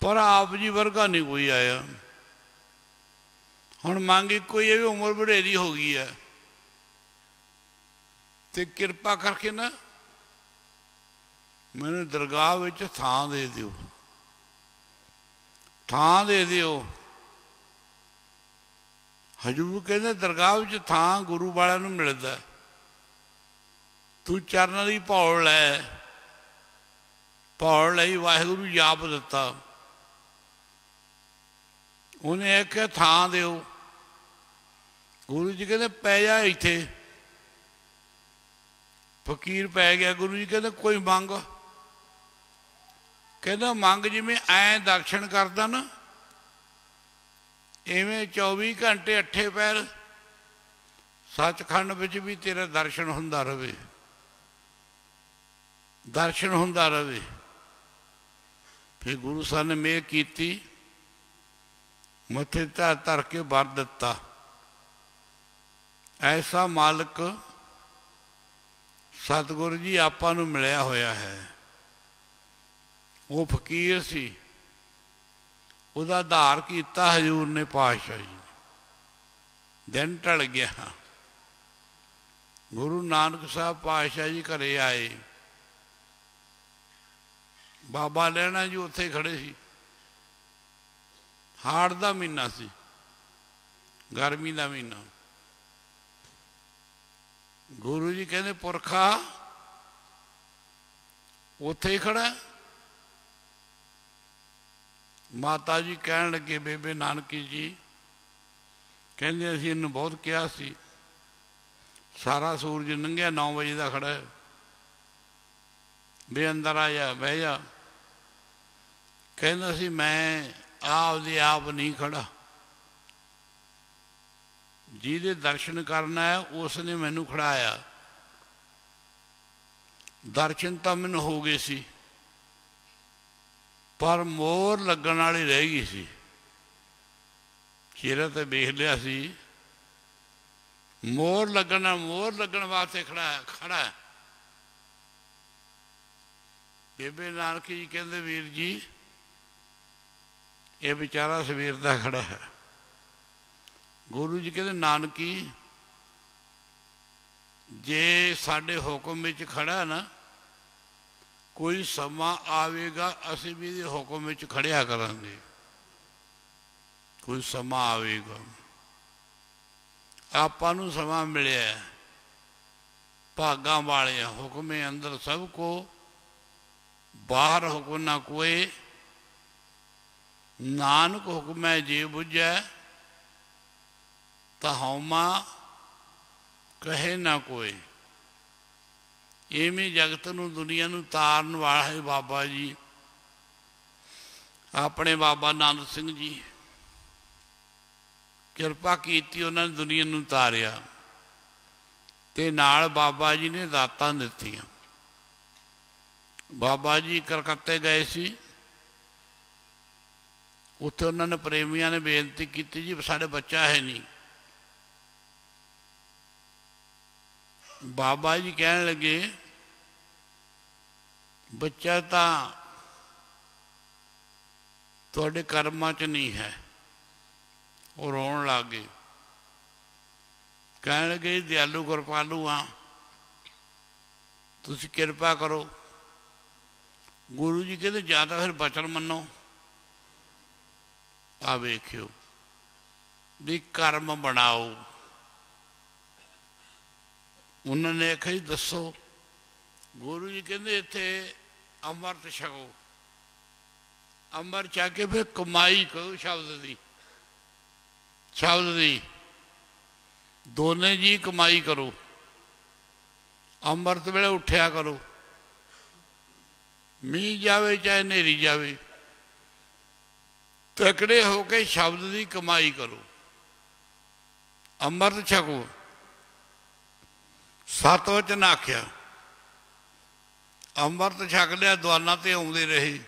ਪਰ ਆਪ ਜੀ ਵਰਗਾ ਨਹੀਂ ਕੋਈ ਆਇਆ। ਹੁਣ ਮੰਗ ਇੱਕੋ ਹੀ ਹੈ ਵੀ ਉਮਰ ਵਡੇਰੀ ਹੋ ਗਈ ਹੈ, ਤੇ ਕਿਰਪਾ ਕਰਕੇ ਨਾ ਮੈਨੂੰ ਦਰਗਾਹ ਵਿੱਚ ਥਾਂ ਦੇ ਦਿਓ, ਥਾਂ ਦੇ ਦਿਓ। ਹਜ਼ੂਰ ਕਹਿੰਦੇ ਦਰਗਾਹ ਵਿੱਚ ਥਾਂ ਗੁਰੂ ਵਾਲਿਆਂ ਨੂੰ ਮਿਲਦਾ, ਤੂੰ ਚਰਨਾਂ ਦੀ ਭੌਲ ਲੈ, ਪੌੜ ਲਈ ਵਾਹਿਗੁਰੂ ਜਾਪ ਦਿੱਤਾ। ਉਹਨੇ ਆਖਿਆ ਥਾਂ ਦਿਓ। ਗੁਰੂ ਜੀ ਕਹਿੰਦੇ ਪੈ ਜਾ ਇੱਥੇ। ਫਕੀਰ ਪੈ ਗਿਆ। ਗੁਰੂ ਜੀ ਕਹਿੰਦੇ ਕੋਈ ਮੰਗ। ਕਹਿੰਦਾ ਮੰਗ ਜਿਵੇਂ ਐਂ ਦਰਸ਼ਨ ਕਰਦਾ ਨਾ, ਇਵੇਂ 24 ਘੰਟੇ ਅੱਠੇ ਪੈਰ ਸੱਚਖੰਡ ਵਿੱਚ ਵੀ ਤੇਰਾ ਦਰਸ਼ਨ ਹੁੰਦਾ ਰਹੇ, ਦਰਸ਼ਨ ਹੁੰਦਾ ਰਹੇ। ਫਿਰ ਗੁਰੂ ਸਾਹਿਬ ਨੇ ਮਿਹਰ ਕੀਤੀ, ਮੱਥੇ ਧਰ ਧਰ ਕੇ ਵਰ ਦਿੱਤਾ। ਐਸਾ ਮਾਲਕ ਸਤਿਗੁਰੂ ਜੀ ਆਪਾਂ ਨੂੰ ਮਿਲਿਆ ਹੋਇਆ ਹੈ। ਉਹ ਫਕੀਰ ਸੀ, ਉਹਦਾ ਆਧਾਰ ਕੀਤਾ ਹਜ਼ੂਰ ਨੇ ਪਾਤਸ਼ਾਹ ਜੀ। ਦਿਨ ਢਲ ਗਿਆ। ਗੁਰੂ ਨਾਨਕ ਸਾਹਿਬ ਪਾਤਸ਼ਾਹ ਜੀ ਘਰੇ ਆਏ। ਬਾਬਾ ਲਹਿਣਾ ਜੀ ਉੱਥੇ ਖੜੇ ਸੀ। ਹਾੜ ਦਾ ਮਹੀਨਾ ਸੀ, ਗਰਮੀ ਦਾ ਮਹੀਨਾ। ਗੁਰੂ ਜੀ ਕਹਿੰਦੇ ਪੁਰਖਾ ਉੱਥੇ ਹੀ ਖੜਾ। ਮਾਤਾ ਜੀ ਕਹਿਣ ਲੱਗੇ ਬੇਬੇ ਨਾਨਕੀ ਜੀ ਕਹਿੰਦੇ ਅਸੀਂ ਇਹਨੂੰ ਬਹੁਤ ਕਿਹਾ ਸੀ, ਸਾਰਾ ਸੂਰਜ ਲੰਘਿਆ 9 ਵਜੇ ਦਾ ਖੜਾ ਹੈ, ਵੀ ਅੰਦਰ ਆ ਜਾ, ਬਹਿ ਜਾ। ਕਹਿੰਦਾ ਸੀ ਮੈਂ ਆਪਦੇ ਆਪ ਨਹੀਂ ਖੜਾ, ਜਿਹਦੇ ਦਰਸ਼ਨ ਕਰਨਾ ਹੈ ਉਸ ਨੇ ਮੈਨੂੰ ਖੜਾਇਆ। ਦਰਸ਼ਨ ਤਾਂ ਮੈਨੂੰ ਹੋ ਗਏ ਸੀ, ਪਰ ਮੋਹਰ ਲੱਗਣ ਵਾਲੀ ਰਹਿ ਗਈ ਸੀ। ਚਿਹਰਾ ਤੇ ਵੇਖ ਲਿਆ ਸੀ, ਮੋਹਰ ਲੱਗਣ ਵਾਸਤੇ ਖੜਾ। ਬੇਬੇ ਨਾਨਕੀ ਜੀ ਕਹਿੰਦੇ ਵੀਰ ਜੀ ਇਹ ਵਿਚਾਰਾ ਸਵੇਰ ਦਾ ਖੜਾ ਹੈ। ਗੁਰੂ ਜੀ ਕਹਿੰਦੇ ਨਾਨਕੀ ਜੇ ਸਾਡੇ ਹੁਕਮ ਵਿੱਚ ਖੜਾ ਨਾ, ਕੋਈ ਸਮਾਂ ਆਵੇਗਾ ਅਸੀਂ ਵੀ ਇਹਦੇ ਹੁਕਮ ਵਿੱਚ ਖੜਿਆ ਕਰਾਂਗੇ। ਕੋਈ ਸਮਾਂ ਆਵੇਗਾ, ਆਪਾਂ ਨੂੰ ਸਮਾਂ ਮਿਲਿਆ, ਭਾਗਾਂ ਵਾਲੇ ਹੁਕਮੇ ਅੰਦਰ ਸਭ ਕੋ, ਬਾਹਰ ਹੁਕਮ ਨਾ ਕੋਏ। ਨਾਨਕ ਹੁਕਮੈ ਜੇ ਬੁਝੈ, ਤਾਂ ਹਉਮਾ ਕਹੇ ਨਾ ਕੋਈ। ਇਵੇਂ ਜਗਤ ਨੂੰ ਦੁਨੀਆ ਨੂੰ ਤਾਰਨ ਵਾਲਾ ਹੈ ਬਾਬਾ ਜੀ। ਆਪਣੇ ਬਾਬਾ ਨਾਨਕ ਸਿੰਘ ਜੀ ਕਿਰਪਾ ਕੀਤੀ, ਉਹਨਾਂ ਨੇ ਦੁਨੀਆ ਨੂੰ ਤਾਰਿਆ ਤੇ ਨਾਲ ਬਾਬਾ ਜੀ ਨੇ ਦਾਤਾਂ ਦਿੱਤੀਆਂ। ਬਾਬਾ ਜੀ ਕਲਕੱਤੇ ਗਏ ਸੀ, ਉੱਥੇ ਉਹਨਾਂ ਨੇ ਪ੍ਰੇਮੀਆਂ ਨੇ ਬੇਨਤੀ ਕੀਤੀ ਜੀ ਸਾਡੇ ਬੱਚਾ ਹੈ ਨਹੀਂ। ਬਾਬਾ ਜੀ ਕਹਿਣ ਲੱਗੇ ਬੱਚਾ ਤਾਂ ਤੁਹਾਡੇ ਕਰਮਾਂ 'ਚ ਨਹੀਂ ਹੈ। ਉਹ ਰੋਣ ਲੱਗ ਗਏ, ਕਹਿਣ ਲੱਗੇ ਦਿਆਲੂ ਕਿਰਪਾਲੂ ਆ, ਤੁਸੀਂ ਕਿਰਪਾ ਕਰੋ। ਗੁਰੂ ਜੀ ਕਹਿੰਦੇ ਜਾਂ ਤਾਂ ਫਿਰ ਬਚਨ ਮੰਨੋ। ਆ ਵੇਖਿਓ ਵੀ ਕਰਮ ਬਣਾਓ। ਉਹਨਾਂ ਨੇ ਆਖਿਆ ਜੀ ਦੱਸੋ। ਗੁਰੂ ਜੀ ਕਹਿੰਦੇ ਇੱਥੇ ਅੰਮ੍ਰਿਤ ਛਕੋ, ਅੰਮ੍ਰਿਤ ਛਕ ਕੇ ਫਿਰ ਕਮਾਈ ਕਰੋ ਸ਼ਬਦ ਦੀ, ਦੋਨੇ ਜੀ ਕਮਾਈ ਕਰੋ। ਅੰਮ੍ਰਿਤ ਵੇਲੇ ਉੱਠਿਆ ਕਰੋ, ਮੀਂਹ ਜਾਵੇ ਚਾਹੇ ਹਨੇਰੀ ਜਾਵੇ, ਤਕੜੇ ਹੋ ਕੇ ਸ਼ਬਦ ਦੀ ਕਮਾਈ ਕਰੋ, ਅੰਮ੍ਰਿਤ ਛਕੋ। ਸਤ ਵਚਨ ਆਖਿਆ, ਅੰਮ੍ਰਿਤ ਛਕ ਲਿਆ, ਦੁਆਨਾ ਤੇ ਆਉਂਦੇ ਰਹੇ,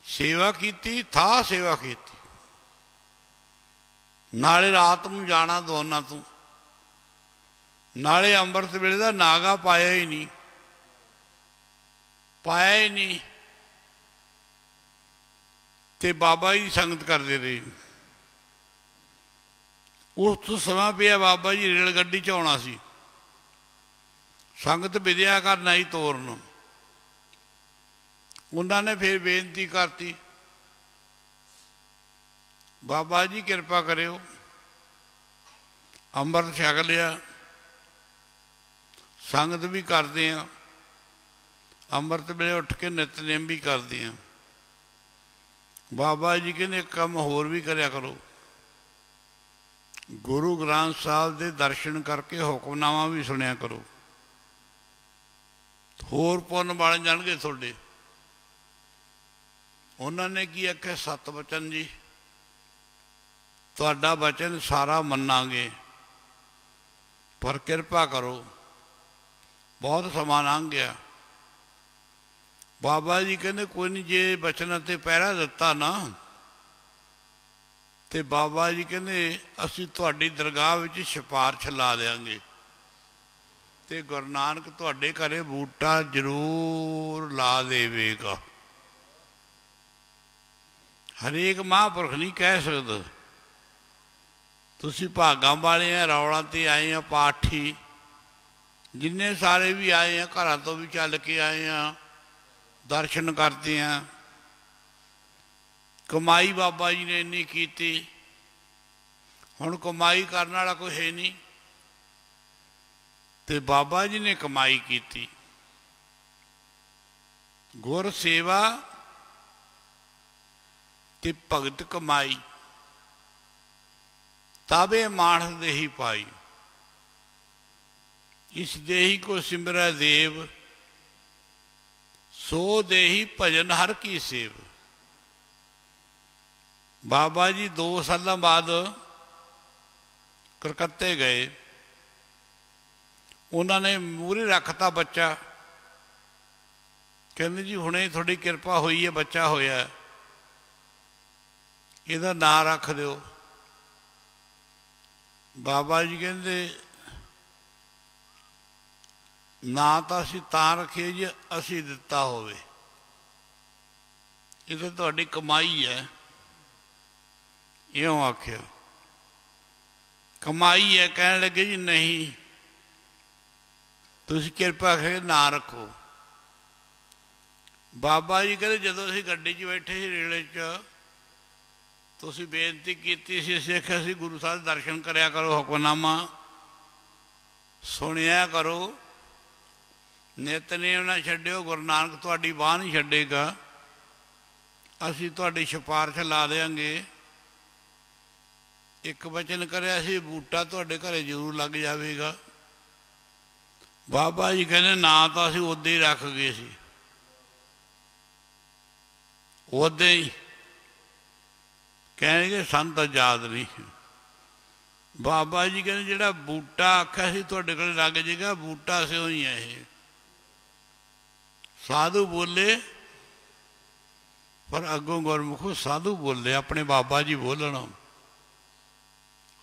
ਸੇਵਾ ਕੀਤੀ, ਥਾਂ ਸੇਵਾ ਕੀਤੀ। ਨਾਲੇ ਰਾਤ ਨੂੰ ਜਾਣਾ ਦੁਆਨਾ ਤੋਂ, ਨਾਲੇ ਅੰਮ੍ਰਿਤ ਵੇਲੇ ਦਾ ਨਾਗਾ ਪਾਇਆ ਹੀ ਨਹੀਂ ਤੇ ਬਾਬਾ ਜੀ ਸੰਗਤ ਕਰਦੇ ਰਹੇ। ਉਸ ਤੋਂ ਸਮਾਂ ਪਿਆ ਬਾਬਾ ਜੀ ਰੇਲ ਗੱਡੀ 'ਚ ਆਉਣਾ ਸੀ, ਸੰਗਤ ਵਿਦਿਆ ਕਰਨਾ ਹੀ ਤੋਰਨ। ਉਹਨਾਂ ਨੇ ਫਿਰ ਬੇਨਤੀ ਕਰਤੀ ਬਾਬਾ ਜੀ ਕਿਰਪਾ ਕਰਿਓ। ਅੰਮ੍ਰਿਤ ਛਕ ਲਿਆ, ਸੰਗਤ ਵੀ ਕਰਦੇ ਆ, ਅੰਮ੍ਰਿਤ ਵੇਲੇ ਉੱਠ ਕੇ ਨਿਤਨੇਮ ਵੀ ਕਰਦੀਆਂ। ਬਾਬਾ ਜੀ ਕਹਿੰਦੇ ਇੱਕ ਕੰਮ ਹੋਰ ਵੀ ਕਰਿਆ ਕਰੋ, ਗੁਰੂ ਗ੍ਰੰਥ ਸਾਹਿਬ ਦੇ ਦਰਸ਼ਨ ਕਰਕੇ ਹੁਕਮਨਾਮਾ ਵੀ ਸੁਣਿਆ ਕਰੋ, ਹੋਰ ਪੁੰਨ ਬਣ ਜਾਣਗੇ ਤੁਹਾਡੇ। ਉਹਨਾਂ ਨੇ ਕੀ ਆਖਿਆ? ਸਤ ਬਚਨ ਜੀ, ਤੁਹਾਡਾ ਬਚਨ ਸਾਰਾ ਮੰਨਾਂਗੇ, ਪਰ ਕਿਰਪਾ ਕਰੋ। ਬਹੁਤ ਸਮਾਂ ਲੰਘ ਗਿਆ। ਬਾਬਾ ਜੀ ਕਹਿੰਦੇ ਕੋਈ ਨਹੀਂ, ਜੇ ਬਚਨ ਅਤੇ ਪਹਿਰਾ ਦਿੱਤਾ ਨਾ, ਤੇ ਬਾਬਾ ਜੀ ਕਹਿੰਦੇ ਅਸੀਂ ਤੁਹਾਡੀ ਦਰਗਾਹ ਵਿੱਚ ਸਿਫਾਰਿਸ਼ ਲਾ ਦਿਆਂਗੇ, ਤੇ ਗੁਰੂ ਨਾਨਕ ਤੁਹਾਡੇ ਘਰੇ ਬੂਟਾ ਜ਼ਰੂਰ ਲਾ ਦੇਵੇਗਾ। ਹਰੇਕ ਮਹਾਂਪੁਰਖ ਨਹੀਂ ਕਹਿ ਸਕਦਾ। ਤੁਸੀਂ ਭਾਗਾਂ ਵਾਲੇ ਆ, ਰੌਲਾਂ 'ਤੇ ਆਏ ਆ, ਪਾਠੀ ਜਿੰਨੇ ਸਾਰੇ ਵੀ ਆਏ ਆ, ਘਰਾਂ ਤੋਂ ਵੀ ਚੱਲ ਕੇ ਆਏ ਆ, ਦਰਸ਼ਨ ਕਰਦੇ ਆ। ਕਮਾਈ ਬਾਬਾ ਜੀ ਨੇ ਇੰਨੀ ਕੀਤੀ, ਹੁਣ ਕਮਾਈ ਕਰਨ ਵਾਲਾ ਕੋਈ ਹੈ ਨਹੀਂ, ਤੇ ਬਾਬਾ ਜੀ ਨੇ ਕਮਾਈ ਕੀਤੀ। ਗੁਰ ਸੇਵਾ ਤੇ ਭਗਤ ਕਮਾਈ, ਤਾਬੇ ਮਾਨਸ ਦੇਹੀ ਪਾਈ। ਇਸ ਦੇਹੀ ਕੋ ਸਿਮਰੈ ਦੇਵ, ਸੋ ਦੇਹੀ ਭਜਨ ਹਰ ਕੀ ਸੇਵ। ਬਾਬਾ ਜੀ 2 ਸਾਲਾਂ ਬਾਅਦ ਕਲਕੱਤੇ ਗਏ। ਉਹਨਾਂ ਨੇ ਮੂਹਰੇ ਰੱਖਤਾ ਬੱਚਾ, ਕਹਿੰਦੇ ਜੀ ਹੁਣੇ ਤੁਹਾਡੀ ਕਿਰਪਾ ਹੋਈ ਹੈ, ਬੱਚਾ ਹੋਇਆ, ਇਹਦਾ ਨਾਂ ਰੱਖ ਦਿਓ। ਬਾਬਾ ਜੀ ਕਹਿੰਦੇ ਨਾਂ ਤਾਂ ਅਸੀਂ ਤਾਂ ਰੱਖੀਏ ਜੀ ਅਸੀਂ ਦਿੱਤਾ ਹੋਵੇ, ਇਹ ਤਾਂ ਤੁਹਾਡੀ ਕਮਾਈ ਹੈ। ਇਉਂ ਆਖਿਆ, ਕਮਾਈ ਹੈ। ਕਹਿਣ ਲੱਗੇ ਜੀ ਨਹੀਂ, ਤੁਸੀਂ ਕਿਰਪਾ ਕਰਕੇ ਨਾਂ ਰੱਖੋ। ਬਾਬਾ ਜੀ ਕਹਿੰਦੇ ਜਦੋਂ ਅਸੀਂ ਗੱਡੀ 'ਚ ਬੈਠੇ ਸੀ, ਰੇਲੇ 'ਚ, ਤੁਸੀਂ ਬੇਨਤੀ ਕੀਤੀ ਸੀ, ਅਸੀਂ ਆਖਿਆ ਸੀ ਗੁਰੂ ਸਾਹਿਬ ਦੇ ਦਰਸ਼ਨ ਕਰਿਆ ਕਰੋ, ਹੁਕਮਨਾਮਾ ਸੁਣਿਆ ਕਰੋ, ਨਿਤਨੇਮ ਨਾ ਛੱਡਿਓ, ਗੁਰੂ ਨਾਨਕ ਤੁਹਾਡੀ ਬਾਂਹ ਨਹੀਂ ਛੱਡੇਗਾ, ਅਸੀਂ ਤੁਹਾਡੀ ਸਿਫਾਰਿਸ਼ ਲਾ ਦਿਆਂਗੇ। ਇੱਕ ਵਚਨ ਕਰਿਆ ਸੀ, ਬੂਟਾ ਤੁਹਾਡੇ ਘਰੇ ਜ਼ਰੂਰ ਲੱਗ ਜਾਵੇਗਾ। ਬਾਬਾ ਜੀ ਕਹਿੰਦੇ ਨਾਂ ਤਾਂ ਅਸੀਂ ਉਦੋਂ ਹੀ ਰੱਖ ਗਏ ਸੀ, ਉਦੋਂ ਹੀ। ਕਹਿਣਗੇ ਸਾਨੂੰ ਤਾਂ ਯਾਦ ਨਹੀਂ। ਬਾਬਾ ਜੀ ਕਹਿੰਦੇ ਜਿਹੜਾ ਬੂਟਾ ਆਖਿਆ ਸੀ ਤੁਹਾਡੇ ਕੋਲ ਲੱਗ ਜਾਏਗਾ, ਬੂਟਾ ਸਿਓ ਹੀ ਹੈ ਇਹ। ਸਾਧੂ ਬੋਲੇ, ਪਰ ਅੱਗੋਂ ਗੁਰਮੁਖੋ ਸਾਧੂ ਬੋਲੇ, ਆਪਣੇ ਬਾਬਾ ਜੀ ਬੋਲਣ,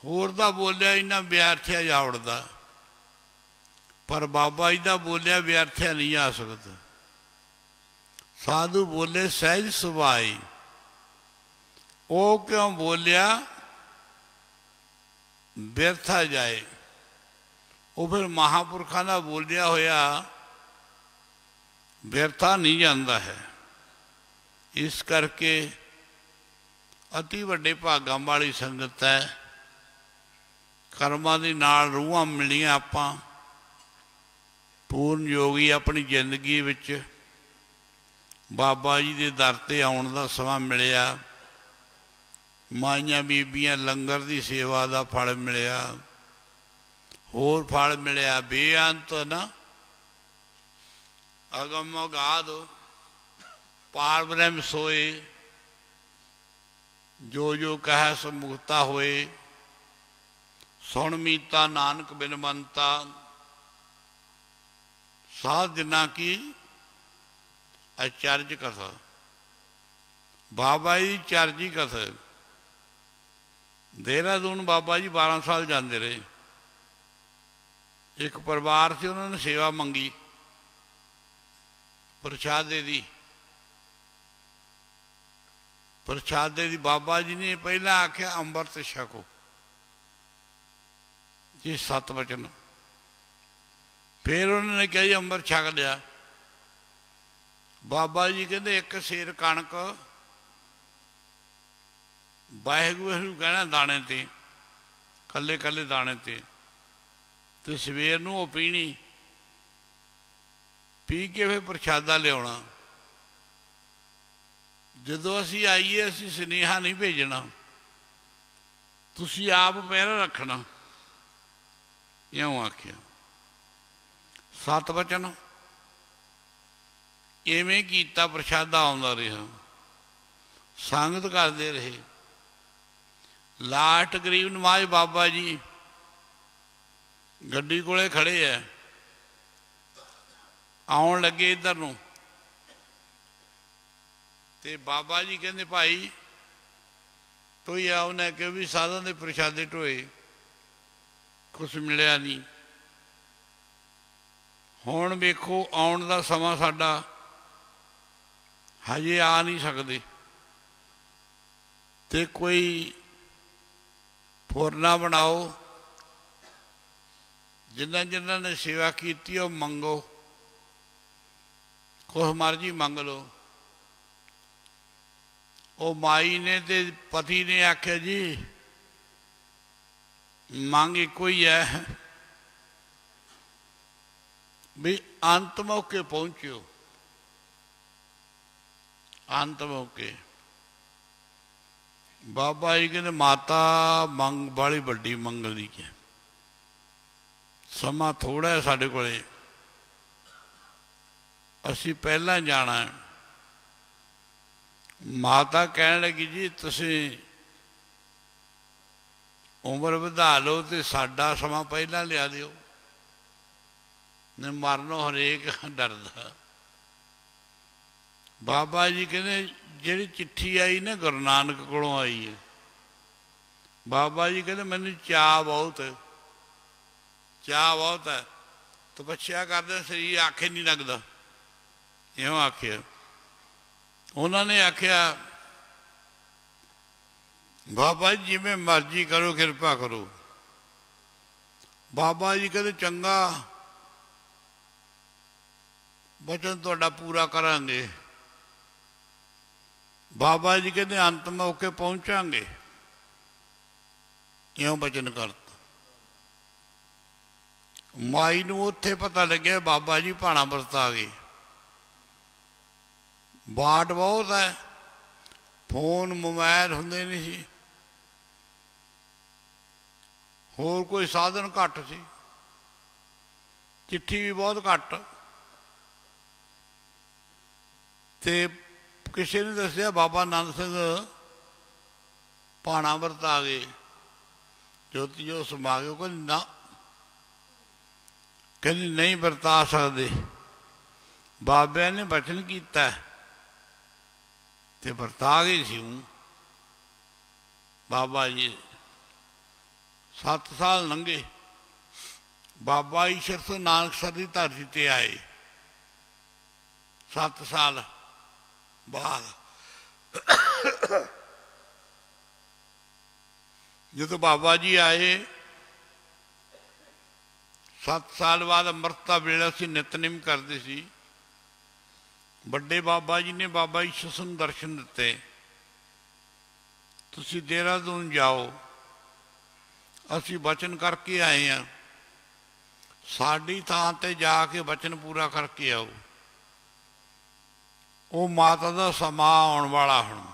ਹੋਰ ਦਾ ਬੋਲਿਆ ਇੰਨਾ ਵਿਅਰਥਿਆ ਜਾ ਉੜਦਾ, ਪਰ ਬਾਬਾ ਜੀ ਦਾ ਬੋਲਿਆ ਵਿਅਰਥਿਆ ਨਹੀਂ ਆ ਸਕਦਾ। ਸਾਧੂ ਬੋਲੇ ਸਹਿਜ ਸੁਭਾਈ, ਉਹ ਕਿਉਂ ਬੋਲਿਆ ਵਿਅਰਥਾ ਜਾਏ, ਉਹ ਫਿਰ ਮਹਾਂਪੁਰਖਾਂ ਦਾ ਬੋਲਿਆ ਹੋਇਆ ਵਿਅਰਥਾ ਨਹੀਂ ਜਾਂਦਾ ਹੈ। ਇਸ ਕਰਕੇ ਅਤੀ ਵੱਡੇ ਭਾਗਾਂ ਵਾਲੀ ਸੰਗਤ ਹੈ। ਕਰਮਾਂ ਦੇ ਨਾਲ ਰੂਹਾਂ ਮਿਲੀਆਂ, ਆਪਾਂ ਪੂਰਨ ਯੋਗੀ ਆਪਣੀ ਜ਼ਿੰਦਗੀ ਵਿੱਚ ਬਾਬਾ ਜੀ ਦੇ ਦਰ 'ਤੇ ਆਉਣ ਦਾ ਸਮਾਂ ਮਿਲਿਆ। ਮਾਈਆਂ ਬੀਬੀਆਂ ਲੰਗਰ ਦੀ ਸੇਵਾ ਦਾ ਫਲ ਮਿਲਿਆ, ਹੋਰ ਫਲ ਮਿਲਿਆ ਬੇਅੰਤ ਨਾ। ਅਗਮ ਅਗਾਧ ਪਾਰ ਬ੍ਰਹਮ ਸੋਏ, ਜੋ ਜੋ ਕਹਿ ਸੋ ਮੁਕਤਾ ਹੋਏ। ਸੁਣ ਮੀਤਾ ਨਾਨਕ ਬਿਨ ਮੰਤਾ, ਸਾਧ ਜਿਨਾ ਕੀ ਅਚਰਜ ਕਥਾ। ਬਾਬਾ ਜੀ ਚਰਜੀ ਕਥਾ। ਦੇਹਰਾਦੂਨ ਬਾਬਾ ਜੀ 12 ਸਾਲ ਜਾਂਦੇ ਰਹੇ। ਇੱਕ ਪਰਿਵਾਰ ਸੀ, ਉਹਨਾਂ ਨੇ ਸੇਵਾ ਮੰਗੀ ਪ੍ਰਸ਼ਾਦੇ ਦੀ। ਪ੍ਰਸ਼ਾਦੇ ਦੀ ਬਾਬਾ ਜੀ ਨੇ ਪਹਿਲਾਂ ਆਖਿਆ ਅੰਮ੍ਰਿਤ ਛਕੋ ਜੀ, 7 ਵਚਨ। ਫਿਰ ਉਹਨਾਂ ਨੇ ਕਿਹਾ ਜੀ ਅੰਮ੍ਰਿਤ ਛਕ ਲਿਆ। ਬਾਬਾ ਜੀ ਕਹਿੰਦੇ ਇੱਕ ਸੇਰ ਕਣਕ ਵਾਹਿਗੁਰੂ ਕਹਿਣਾ ਦਾਣੇ 'ਤੇ, ਕੱਲੇ ਕੱਲੇ ਦਾਣੇ 'ਤੇ, ਤੇ ਸਵੇਰ ਨੂੰ ਉਹ ਪੀਣੀ। ਪੀ ਕੇ ਫਿਰ ਪ੍ਰਸ਼ਾਦਾ ਲਿਆਉਣਾ। ਜਦੋਂ ਅਸੀਂ ਆਈਏ ਅਸੀਂ ਸੁਨੇਹਾ ਨਹੀਂ ਭੇਜਣਾ, ਤੁਸੀਂ ਆਪ ਪਹਿਰਾ ਰੱਖਣਾ। ਇਉਂ ਆਖਿਆ। 7 ਵਚਨ ਇਵੇਂ ਕੀਤਾ। ਪ੍ਰਸ਼ਾਦਾ ਆਉਂਦਾ ਰਿਹਾ, ਸੰਗਤ ਕਰਦੇ ਰਹੇ। ਲਾਸਟ ਗਰੀਬ ਨਵਾਜ਼ ਬਾਬਾ ਜੀ ਗੱਡੀ ਕੋਲੇ ਖੜੇ ਐ, ਆਉਣ ਲੱਗੇ ਇੱਧਰ ਨੂੰ, ਤੇ ਬਾਬਾ ਜੀ ਕਹਿੰਦੇ ਭਾਈ ਢੋਇਆ। ਉਹਨੇ ਕਿਹਾ ਵੀ ਸਾਧਾਂ ਦੇ ਪ੍ਰਸ਼ਾਦੇ ਢੋਏ, ਕੁਛ ਮਿਲਿਆ ਨਹੀਂ। ਹੁਣ ਵੇਖੋ ਆਉਣ ਦਾ ਸਮਾਂ ਸਾਡਾ, ਹਜੇ ਆ ਨਹੀਂ ਸਕਦੇ, ਤੇ ਕੋਈ ਫੁਰਨਾ ਬਣਾਓ, ਜਿਨ੍ਹਾਂ ਨੇ ਸੇਵਾ ਕੀਤੀ ਉਹ ਮੰਗੋ, ਕੁਛ ਮਰਜ਼ੀ ਮੰਗ ਲਓ। ਉਹ ਮਾਈ ਨੇ ਤੇ ਪਤੀ ਨੇ ਆਖਿਆ ਜੀ ਮੰਗ ਇੱਕੋ ਹੀ ਹੈ ਵੀ ਅੰਤ ਮੌਕੇ ਪਹੁੰਚਿਓ। ਅੰਤ ਮੌਕੇ ਬਾਬਾ ਜੀ ਕਹਿੰਦੇ ਮਾਤਾ ਮੰਗ ਬਾਲੀ ਵੱਡੀ ਮੰਗਦੀ ਹੈ, ਸਮਾਂ ਥੋੜ੍ਹਾ ਹੈ ਸਾਡੇ ਕੋਲੇ, ਅਸੀਂ ਪਹਿਲਾਂ ਜਾਣਾ। ਮਾਤਾ ਕਹਿਣ ਲੱਗੀ ਜੀ ਤੁਸੀਂ ਉਮਰ ਵਧਾ ਲਓ ਤੇ ਸਾਡਾ ਸਮਾਂ ਪਹਿਲਾਂ ਲਿਆ ਦਿਓ, ਨੇ ਮਰਨੋਂ ਹਰੇਕ ਡਰਦਾ। ਬਾਬਾ ਜੀ ਕਹਿੰਦੇ ਜਿਹੜੀ ਚਿੱਠੀ ਆਈ ਨਾ ਗੁਰੂ ਨਾਨਕ ਕੋਲੋਂ ਆਈ ਹੈ, ਬਾਬਾ ਜੀ ਕਹਿੰਦੇ ਮੈਨੂੰ ਚਾਅ ਬਹੁਤ ਹੈ, ਚਾਅ ਬਹੁਤ ਹੈ, ਤਪੱਸਿਆ ਕਰਦੇ ਸਰੀਰ ਆਖੇ ਨਹੀਂ ਲੱਗਦਾ। ਇਉਂ ਆਖਿਆ। ਉਹਨਾਂ ਨੇ ਆਖਿਆ ਬਾਬਾ ਜੀ ਜਿਵੇਂ ਮਰਜ਼ੀ ਕਰੋ, ਕਿਰਪਾ ਕਰੋ। ਬਾਬਾ ਜੀ ਕਹਿੰਦੇ ਚੰਗਾ, ਬਚਨ ਤੁਹਾਡਾ ਪੂਰਾ ਕਰਾਂਗੇ। ਬਾਬਾ ਜੀ ਕਹਿੰਦੇ ਅੰਤ ਮੌਕੇ ਪਹੁੰਚਾਂਗੇ। ਇਉਂ ਬਚਨ ਕਰਤਾ। ਮਾਈ ਨੂੰ ਉੱਥੇ ਪਤਾ ਲੱਗਿਆ ਬਾਬਾ ਜੀ ਭਾਣਾ ਵਰਤਾ ਗਏ। ਬਾਟ ਬਹੁਤ ਹੈ, ਫੋਨ ਮੋਬਾਇਲ ਹੁੰਦੇ ਨਹੀਂ ਸੀ, ਹੋਰ ਕੋਈ ਸਾਧਨ ਘੱਟ ਸੀ, ਚਿੱਠੀ ਵੀ ਬਹੁਤ ਘੱਟ। ਤੇ ਕਿਸੇ ਨੇ ਦੱਸਿਆ ਬਾਬਾ ਨੰਦ ਸਿੰਘ ਭਾਣਾ ਵਰਤਾ ਗਏ, ਜੋਤੀ ਜੋ ਸਮਾ ਗਏ। ਕਹਿੰਦੇ ਨਾ, ਕਹਿੰਦੇ ਨਹੀਂ ਵਰਤਾ ਸਕਦੇ, ਬਾਬਿਆਂ ਨੇ ਬਚਨ ਕੀਤਾ ਤੇ ਵਰਤਾ ਗਏ ਸੀ। ਬਾਬਾ ਜੀ 7 ਸਾਲ ਲੰਘੇ। ਬਾਬਾ ਈਸ਼ਰ ਤੋਂ ਨਾਨਕਸਰ ਦੀ ਧਰਤੀ ਤੇ ਆਏ 7 ਸਾਲ ਬਾਅਦ। ਜਦੋਂ ਬਾਬਾ ਜੀ ਆਏ 7 ਸਾਲ ਬਾਅਦ ਅੰਮ੍ਰਿਤ ਵੇਲਾ ਸੀ, ਨਿਤਨੇਮ ਕਰਦੇ ਸੀ। ਵੱਡੇ ਬਾਬਾ ਜੀ ਨੇ ਬਾਬਾ ਈਸ਼ਰ ਨੂੰ ਦਰਸ਼ਨ ਦਿੱਤੇ, ਤੁਸੀਂ ਦੇਹਰਾਦੂਨ ਜਾਓ, ਅਸੀਂ ਬਚਨ ਕਰਕੇ ਆਏ ਹਾਂ, ਸਾਡੀ ਥਾਂ ਤੇ ਜਾ ਕੇ ਬਚਨ ਪੂਰਾ ਕਰਕੇ ਆਓ। ਉਹ ਮਾਤਾ ਦਾ ਸਮਾਂ ਆਉਣ ਵਾਲਾ, ਹੁਣ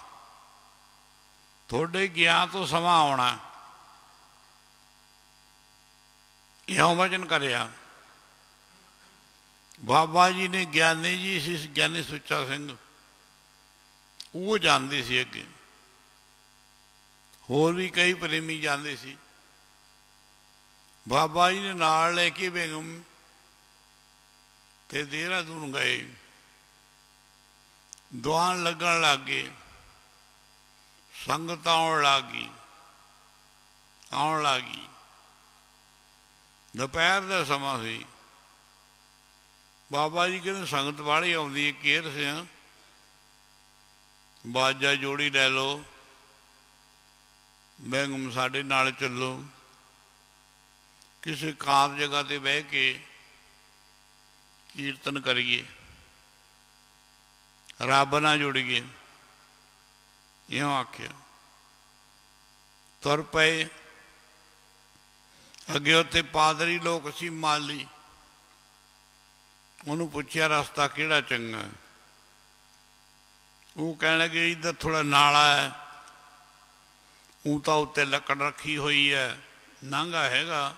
ਤੁਹਾਡੇ ਗਿਆਨ ਤੋਂ ਸਮਾਂ ਆਉਣਾ। ਇਉਂ ਵਚਨ ਕਰਿਆ। ਬਾਬਾ ਜੀ ਨੇ ਗਿਆਨੀ ਜੀ ਸੀ, ਗਿਆਨੀ ਸੁੱਚਾ ਸਿੰਘ, ਉਹ ਜਾਂਦੇ ਸੀ ਅੱਗੇ, ਹੋਰ ਵੀ ਕਈ ਪ੍ਰੇਮੀ ਜਾਂਦੇ ਸੀ। ਬਾਬਾ ਜੀ ਨੇ ਨਾਲ ਲੈ ਕੇ ਬੇਗਮ ਤੇ ਦੇਹਰਾਦੂਨ ਗਏ। ਦੁਆਨ ਲੱਗਣ ਲੱਗ ਗਏ, ਸੰਗਤ ਆਉਣ ਲੱਗ ਗਈ। ਦੁਪਹਿਰ ਦਾ ਸਮਾਂ ਸੀ। ਬਾਬਾ ਜੀ ਕਹਿੰਦੇ ਸੰਗਤ ਵਾਲੀ ਆਉਂਦੀ ਹੈ, ਕੇਰ ਸਿਆ ਬਾਜਾ ਜੋੜੀ ਲੈ ਲਓ, ਬੇਗਮ ਸਾਡੇ ਨਾਲ ਚੱਲੋ, ਕਿਸੇ ਕਾਂਤ ਜਗ੍ਹਾ ਤੇ ਬਹਿ ਕੇ ਕੀਰਤਨ ਕਰੀਏ, ਰੱਬ ਨਾਲ ਜੁੜੀਏ। ਇਉਂ ਆਖਿਆ। ਤੁਰ ਪਏ। ਅੱਗੇ ਉੱਥੇ ਪਾਦਰੀ ਲੋਕ ਸੀ, ਮਾਲੀ, ਉਹਨੂੰ ਪੁੱਛਿਆ ਰਸਤਾ ਕਿਹੜਾ ਚੰਗਾ। ਉਹ ਕਹਿਣ ਲੱਗੇ ਇੱਧਰ ਥੋੜਾ ਨਾਲਾ ਹੈ, ਉਹ ਤਾਂ ਉੱਤੇ ਲੱਕੜ ਰੱਖੀ ਹੋਈ ਹੈ, ਨਾਂਗਾ ਹੈਗਾ,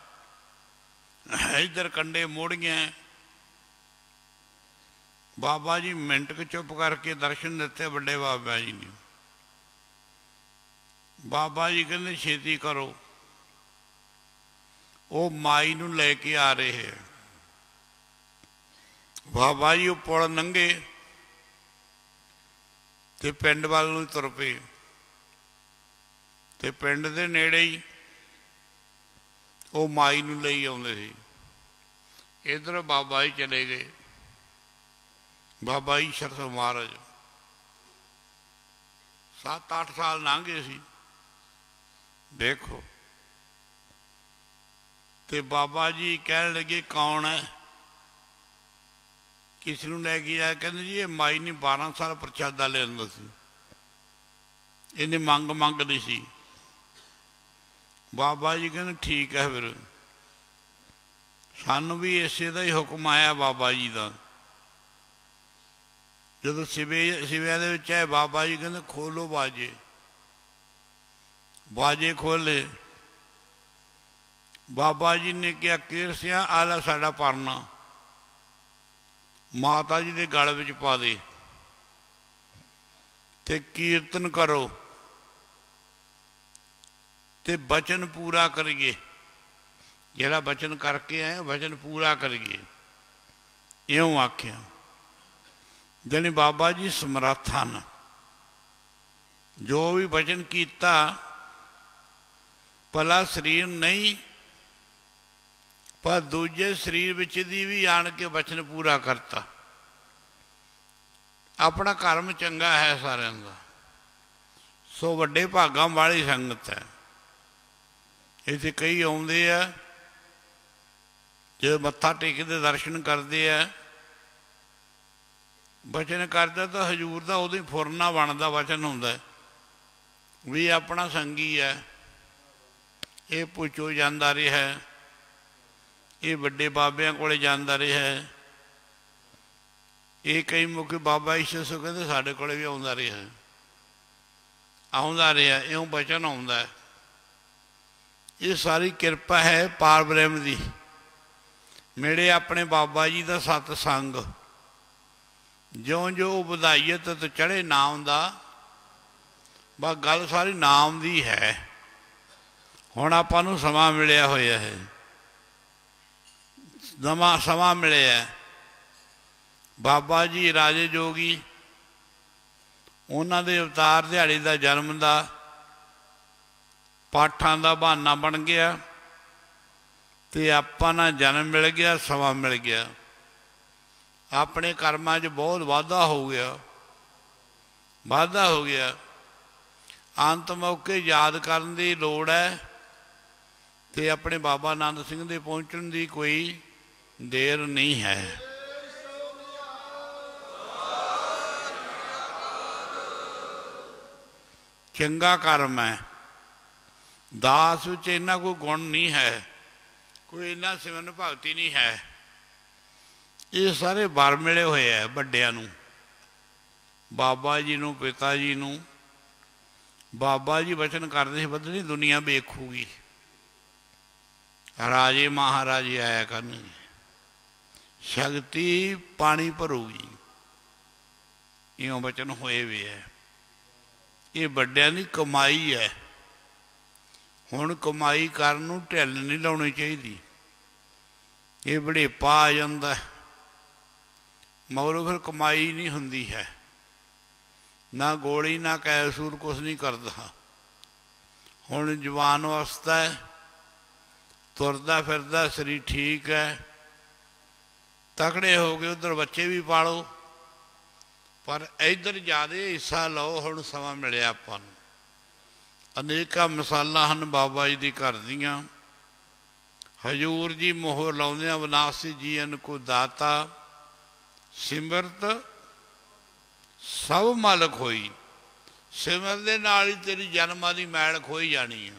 ਇੱਧਰ ਕੰਢੇ ਮੋੜੀਆਂ। ਬਾਬਾ ਜੀ ਮਿੰਟ ਕੁ ਚੁੱਪ ਕਰਕੇ ਦਰਸ਼ਨ ਦਿੱਤੇ ਵੱਡੇ ਬਾਬਾ ਜੀ ਨੇ। ਬਾਬਾ ਜੀ ਕਹਿੰਦੇ ਛੇਤੀ ਕਰੋ, ਉਹ ਮਾਈ ਨੂੰ ਲੈ ਕੇ ਆ ਰਹੇ ਹੈ। ਬਾਬਾ ਜੀ ਉਹ ਪੁਲ ਲੰਘੇ ਤੇ ਪਿੰਡ ਵੱਲ ਨੂੰ ਤੁਰ ਪਏ, ਤੇ ਪਿੰਡ ਦੇ ਨੇੜੇ ਹੀ ਉਹ ਮਾਈ ਨੂੰ ਲਈ ਆਉਂਦੇ ਸੀ। ਇੱਧਰ ਬਾਬਾ ਜੀ ਚਲੇ ਗਏ, ਬਾਬਾ ਈਸ਼ਰ ਸਿੰਘ ਮਹਾਰਾਜ 7-8 ਸਾਲ ਲੰਘ ਗਏ ਸੀ ਦੇਖੋ। ਤੇ ਬਾਬਾ ਜੀ ਕਹਿਣ ਲੱਗੇ ਕੌਣ ਹੈ, ਕਿਸ ਨੂੰ ਲੈ ਕੇ ਆਇਆ? ਕਹਿੰਦੇ ਜੀ ਇਹ ਮਾਈ ਨੇ 12 ਸਾਲ ਪ੍ਰਸ਼ਾਦਾ ਲੈਂਦਾ ਸੀ, ਇਹਨੇ ਮੰਗਦੀ ਸੀ। ਬਾਬਾ ਜੀ ਕਹਿੰਦੇ ਠੀਕ ਹੈ, ਫਿਰ ਸਾਨੂੰ ਵੀ ਇਸੇ ਦਾ ਹੀ ਹੁਕਮ ਆਇਆ ਬਾਬਾ ਜੀ ਦਾ। ਜਦੋਂ ਸਿਵਿਆਂ ਦੇ ਵਿੱਚ ਆਏ ਬਾਬਾ ਜੀ ਕਹਿੰਦੇ ਖੋਲੋ ਬਾਜੇ, ਬਾਜੇ ਖੋਲੇ। ਬਾਬਾ ਜੀ ਨੇ ਕਿਹਾ ਕੀਰਸਿਆਂ ਆਲਾ ਸਾਡਾ ਪਰਨਾ ਮਾਤਾ ਜੀ ਦੇ ਗਲ ਵਿੱਚ ਪਾ ਦੇ ਤੇ ਕੀਰਤਨ ਕਰੋ ਤੇ ਬਚਨ ਪੂਰਾ ਕਰੀਏ, ਜਿਹੜਾ ਬਚਨ ਕਰਕੇ ਆਏ ਬਚਨ ਪੂਰਾ ਕਰੀਏ, ਇਉਂ ਆਖਿਆ। ਜਾਣੀ ਬਾਬਾ ਜੀ ਸਮਰੱਥ ਹਨ, ਜੋ ਵੀ ਬਚਨ ਕੀਤਾ ਭਲਾ ਸਰੀਰ ਨਹੀਂ ਪਰ ਦੂਜੇ ਸਰੀਰ ਵਿੱਚ ਦੀ ਵੀ ਆਣ ਕੇ ਬਚਨ ਪੂਰਾ ਕਰਤਾ। ਆਪਣਾ ਕਰਮ ਚੰਗਾ ਹੈ ਸਾਰਿਆਂ ਦਾ, ਸੋ ਵੱਡੇ ਭਾਗਾਂ ਵਾਲੀ ਸੰਗਤ ਹੈ। ਇੱਥੇ ਕਈ ਆਉਂਦੇ ਆ, ਜਦੋਂ ਮੱਥਾ ਟੇਕਦੇ ਦਰਸ਼ਨ ਕਰਦੇ ਆ, ਬਚਨ ਕਰਦਾ ਤਾਂ ਹਜ਼ੂਰ ਦਾ ਉਦੋਂ ਹੀ ਫੁਰਨਾ ਬਣਦਾ ਵਚਨ ਹੁੰਦਾ ਵੀ ਆਪਣਾ ਸੰਗੀ ਹੈ, ਇਹ ਪੁੱਛੋ ਜਾਂਦਾ ਰਿਹਾ, ਇਹ ਵੱਡੇ ਬਾਬਿਆਂ ਕੋਲੇ ਜਾਂਦਾ ਰਿਹਾ, ਇਹ ਕਈ ਮੌਕੇ ਬਾਬਾ ਈਸ਼ਰ ਸਿੰਘ ਕਹਿੰਦੇ ਸਾਡੇ ਕੋਲੇ ਵੀ ਆਉਂਦਾ ਰਿਹਾ ਇਉਂ ਬਚਨ ਆਉਂਦਾ। ਇਹ ਸਾਰੀ ਕਿਰਪਾ ਹੈ ਪਾਰ ਬ੍ਰਹਮ ਦੀ। ਮੇਰੇ ਆਪਣੇ ਬਾਬਾ ਜੀ ਦਾ ਸਤਸੰਗ ਜਿਉਂ ਵਧਾਈਏ ਤੇ ਚੜ੍ਹੇ ਨਾਮ ਦਾ, ਬਸ ਗੱਲ ਸਾਰੀ ਨਾਮ ਦੀ ਹੈ। ਹੁਣ ਆਪਾਂ ਨੂੰ ਸਮਾਂ ਮਿਲਿਆ ਹੋਇਆ ਹੈ, ਨਵਾਂ ਸਮਾਂ ਮਿਲਿਆ। ਬਾਬਾ ਜੀ ਰਾਜੇ ਜੋਗੀ ਉਹਨਾਂ ਦੇ ਅਵਤਾਰ ਦਿਹਾੜੇ ਦਾ ਜਨਮ ਦਾ ਪਾਠਾਂ ਦਾ ਬਹਾਨਾ ਬਣ ਗਿਆ ਤੇ ਆਪਾਂ ਨਾਲ ਜਨਮ ਮਿਲ ਗਿਆ, ਸਮਾਂ ਮਿਲ ਗਿਆ। ਆਪਣੇ ਕਰਮਾਂ 'ਚ ਬਹੁਤ ਵਾਧਾ ਹੋ ਗਿਆ। ਅੰਤ ਮੌਕੇ ਯਾਦ ਕਰਨ ਦੀ ਲੋੜ ਹੈ ਤੇ ਆਪਣੇ ਬਾਬਾ ਆਨੰਦ ਸਿੰਘ ਦੇ ਪਹੁੰਚਣ ਦੀ ਕੋਈ ਦੇਰ ਨਹੀਂ ਹੈ। ਚੰਗਾ ਕਰਮ ਹੈ, ਦਾਸ ਵਿੱਚ ਇੰਨਾ ਕੋਈ ਗੁਣ ਨਹੀਂ ਹੈ, ਕੋਈ ਇੰਨਾ ਸਿਮਰਨ ਭਗਤੀ ਨਹੀਂ ਹੈ। ਇਹ ਸਾਰੇ ਵਰ ਮਿਲੇ ਹੋਏ ਹੈ ਵੱਡਿਆਂ ਨੂੰ, ਬਾਬਾ ਜੀ ਨੂੰ, ਪਿਤਾ ਜੀ ਨੂੰ। ਬਾਬਾ ਜੀ ਵਚਨ ਕਰਦੇ ਸੀ ਬਦਲੀ ਦੁਨੀਆ ਵੇਖੂਗੀ, ਰਾਜੇ ਮਹਾਰਾਜੇ ਆਇਆ ਕਰਨਗੇ, ਸ਼ਕਤੀ ਪਾਣੀ ਭਰੂਗੀ, ਇਉਂ ਵਚਨ ਹੋਏ ਵੀ ਹੈ। ਇਹ ਵੱਡਿਆਂ ਦੀ ਕਮਾਈ ਹੈ। ਹੁਣ ਕਮਾਈ ਕਰਨ ਨੂੰ ਢਿੱਲ ਨਹੀਂ ਲਾਉਣੀ ਚਾਹੀਦੀ। ਇਹ ਵਡੇਪਾ ਆ ਜਾਂਦਾ, ਮਗਰੋਂ ਫਿਰ ਕਮਾਈ ਨਹੀਂ ਹੁੰਦੀ ਹੈ। ਨਾ ਗੋਲੀ ਨਾ ਕੈਸੂਰ ਕੁਛ ਨਹੀਂ ਕਰਦਾ। ਹੁਣ ਜਵਾਨ ਅਵਸਥਾ ਹੈ, ਤੁਰਦਾ ਫਿਰਦਾ, ਸਰੀਰ ਠੀਕ ਹੈ, ਤਕੜੇ ਹੋ ਗਏ, ਉੱਧਰ ਬੱਚੇ ਵੀ ਪਾਲੋ, ਪਰ ਇੱਧਰ ਜ਼ਿਆਦਾ ਹਿੱਸਾ ਲਓ। ਹੁਣ ਸਮਾਂ ਮਿਲਿਆ ਆਪਾਂ ਨੂੰ। ਅਨੇਕਾਂ ਮਿਸਾਲਾਂ ਹਨ ਬਾਬਾ ਜੀ ਦੀ ਘਰ ਦੀਆਂ। ਹਜ਼ੂਰ ਜੀ ਮੋਹਰ ਲਾਉਂਦੇ ਆ, ਵਿਨਾਸ਼ੀ ਜੀਵਨ ਕੋ ਦਾਤਾ ਸਿਮਰਤ ਸਭ ਮਾਲਕ ਹੋਈ। ਸਿਮਰ ਦੇ ਨਾਲ ਹੀ ਤੇਰੀ ਜਨਮਾਂ ਦੀ ਮੈਲ ਖੋਈ ਜਾਣੀ ਆ।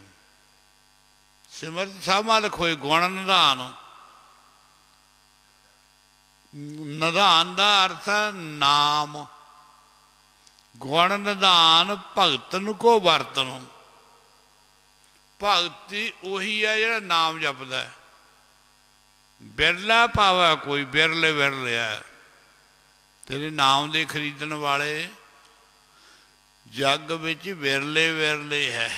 ਸਿਮਰਤ ਸਭ ਮਾਲਕ ਹੋਈ, ਗੁਣ ਨਿਧਾਨ ਨਿਧਾਨ ਦਾ ਅਰਥ ਹੈ ਨਾਮ। ਗੁਣ ਨਿਧਾਨ ਭਗਤਨ ਕੋ ਵਰਤਨ। ਭਗਤੀ ਉਹੀ ਹੈ ਜਿਹੜਾ ਨਾਮ ਜਪਦਾ। ਬਿਰਲਾ ਪਾਵਾ ਕੋਈ, ਬਿਰਲੇ ਬਿਰਲੇ ਹੈ। ਤੇਰੇ ਨਾਮ ਦੇ ਖਰੀਦਣ ਵਾਲੇ ਜੱਗ ਵਿੱਚ ਵਿਰਲੇ ਵਿਰਲੇ ਹੈ।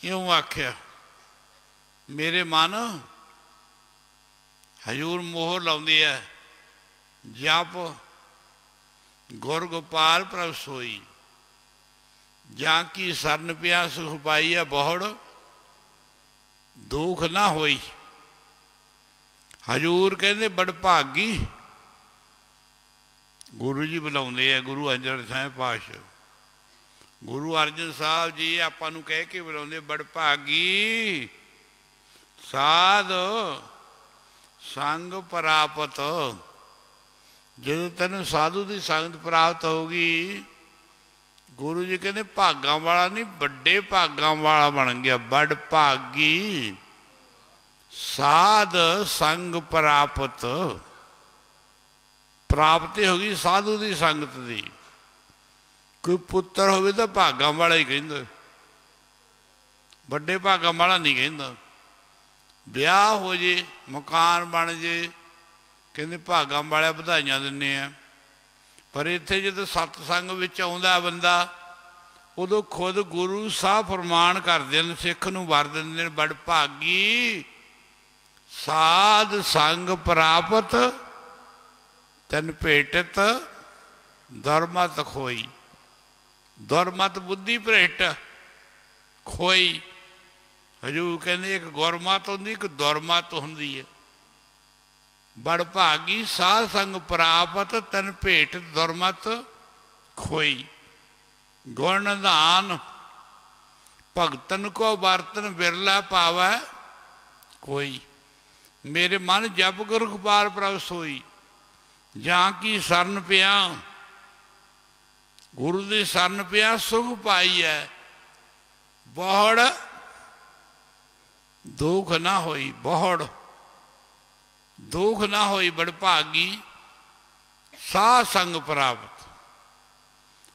ਕਿਉਂ ਆਖਿਆ? ਮੇਰੇ ਮਨ ਹਜ਼ੂਰ ਮੋਹਰ ਲਾਉਂਦੀ ਹੈ, ਜਪ ਗੁਰ ਗੋਪਾਲ ਪ੍ਰਭ ਸੋਈ, ਜਾਂ ਕੀ ਸਰਨ ਪਿਆ ਸੁਖ ਪਾਈ ਹੈ, ਬਹੁੜ ਦੁੱਖ ਨਾ ਹੋਈ। ਹਜ਼ੂਰ ਕਹਿੰਦੇ ਬੜ ਭਾਗੀ। ਗੁਰੂ ਜੀ ਬੁਲਾਉਂਦੇ ਆ, ਗੁਰੂ ਅਰਜਨ ਸਾਹਿਬ ਪਾਤਸ਼ਾਹ, ਗੁਰੂ ਅਰਜਨ ਸਾਹਿਬ ਜੀ ਆਪਾਂ ਨੂੰ ਕਹਿ ਕੇ ਬੁਲਾਉਂਦੇ, ਬੜ ਭਾਗੀ ਸਾਧ ਸੰਗ ਪ੍ਰਾਪਤ। ਜਦੋਂ ਤੈਨੂੰ ਸਾਧੂ ਦੀ ਸੰਗਤ ਪ੍ਰਾਪਤ ਹੋਊਗੀ, ਗੁਰੂ ਜੀ ਕਹਿੰਦੇ ਭਾਗਾਂ ਵਾਲਾ ਨਹੀਂ, ਵੱਡੇ ਭਾਗਾਂ ਵਾਲਾ ਬਣ ਗਿਆ। ਬੜ ਭਾਗੀ ਸਾਧ ਸੰਗ ਪ੍ਰਾਪਤ। ਪ੍ਰਾਪਤੀ ਹੋ ਗਈ ਸਾਧੂ ਦੀ ਸੰਗਤ ਦੀ। ਕੋਈ ਪੁੱਤਰ ਹੋਵੇ ਤਾਂ ਭਾਗਾਂ ਵਾਲਾ ਹੀ ਕਹਿੰਦਾ, ਵੱਡੇ ਭਾਗਾਂ ਵਾਲਾ ਨਹੀਂ ਕਹਿੰਦਾ। ਵਿਆਹ ਹੋ ਜੇ, ਮਕਾਨ ਬਣ ਜੇ, ਕਹਿੰਦੇ ਭਾਗਾਂ ਵਾਲਿਆਂ ਵਧਾਈਆਂ ਦਿੰਦੇ ਆ। ਪਰ ਇੱਥੇ ਜਦੋਂ ਸਤਸੰਗ ਵਿੱਚ ਆਉਂਦਾ ਬੰਦਾ, ਉਦੋਂ ਖੁਦ ਗੁਰੂ ਸਾਹਿਬ ਫਰਮਾਨ ਕਰਦੇ ਨੇ, ਸਿੱਖ ਨੂੰ ਵਰ ਦਿੰਦੇ ਨੇ, ਬੜ ਭਾਗੀ ਸਾਧ ਸੰਗ ਪ੍ਰਾਪਤ ਤਨ ਭੇਟਤ ਦੁਰਮਤ ਖੋਈ। ਦੁਰਮਤ ਬੁੱਧੀ ਭ੍ਰਿਸ਼ਟ ਖੋਈ। ਹਜ਼ੂਰ ਕਹਿੰਦੇ ਇੱਕ ਗੁਰਮਤ ਹੁੰਦੀ, ਇੱਕ ਦੁਰਮਤ ਹੁੰਦੀ ਹੈ। ਬੜ ਭਾਗੀ ਸਾਧ ਸੰਗ ਪ੍ਰਾਪਤ ਤਨ ਭੇਟ ਦੁਰਮਤ ਖੋਈ। ਗੁਣ ਨਿਧਾਨ ਭਗਤਨ ਕੋ ਵਰਤਨ ਬਿਰਲਾ ਪਾਵੈ ਕੋਈ। ਮੇਰੇ ਮਨ ਜਪ ਗੁਰ ਗੋਪਾਲ ਪ੍ਰਭ ਸੋਈ, ਜਾਂ ਕੀ ਸਰਨ ਪਿਆ, ਗੁਰੂ ਦੀ ਸਰਨ ਪਿਆ ਸੁਖ ਪਾਈ ਹੈ, ਬਹੁੜ ਦੁੱਖ ਨਾ ਹੋਈ। ਬਹੁੜ ਦੁੱਖ ਨਾ ਹੋਈ। ਬੜ ਭਾਗੀ ਸਾਧ ਸੰਗ ਪ੍ਰਾਪਤ।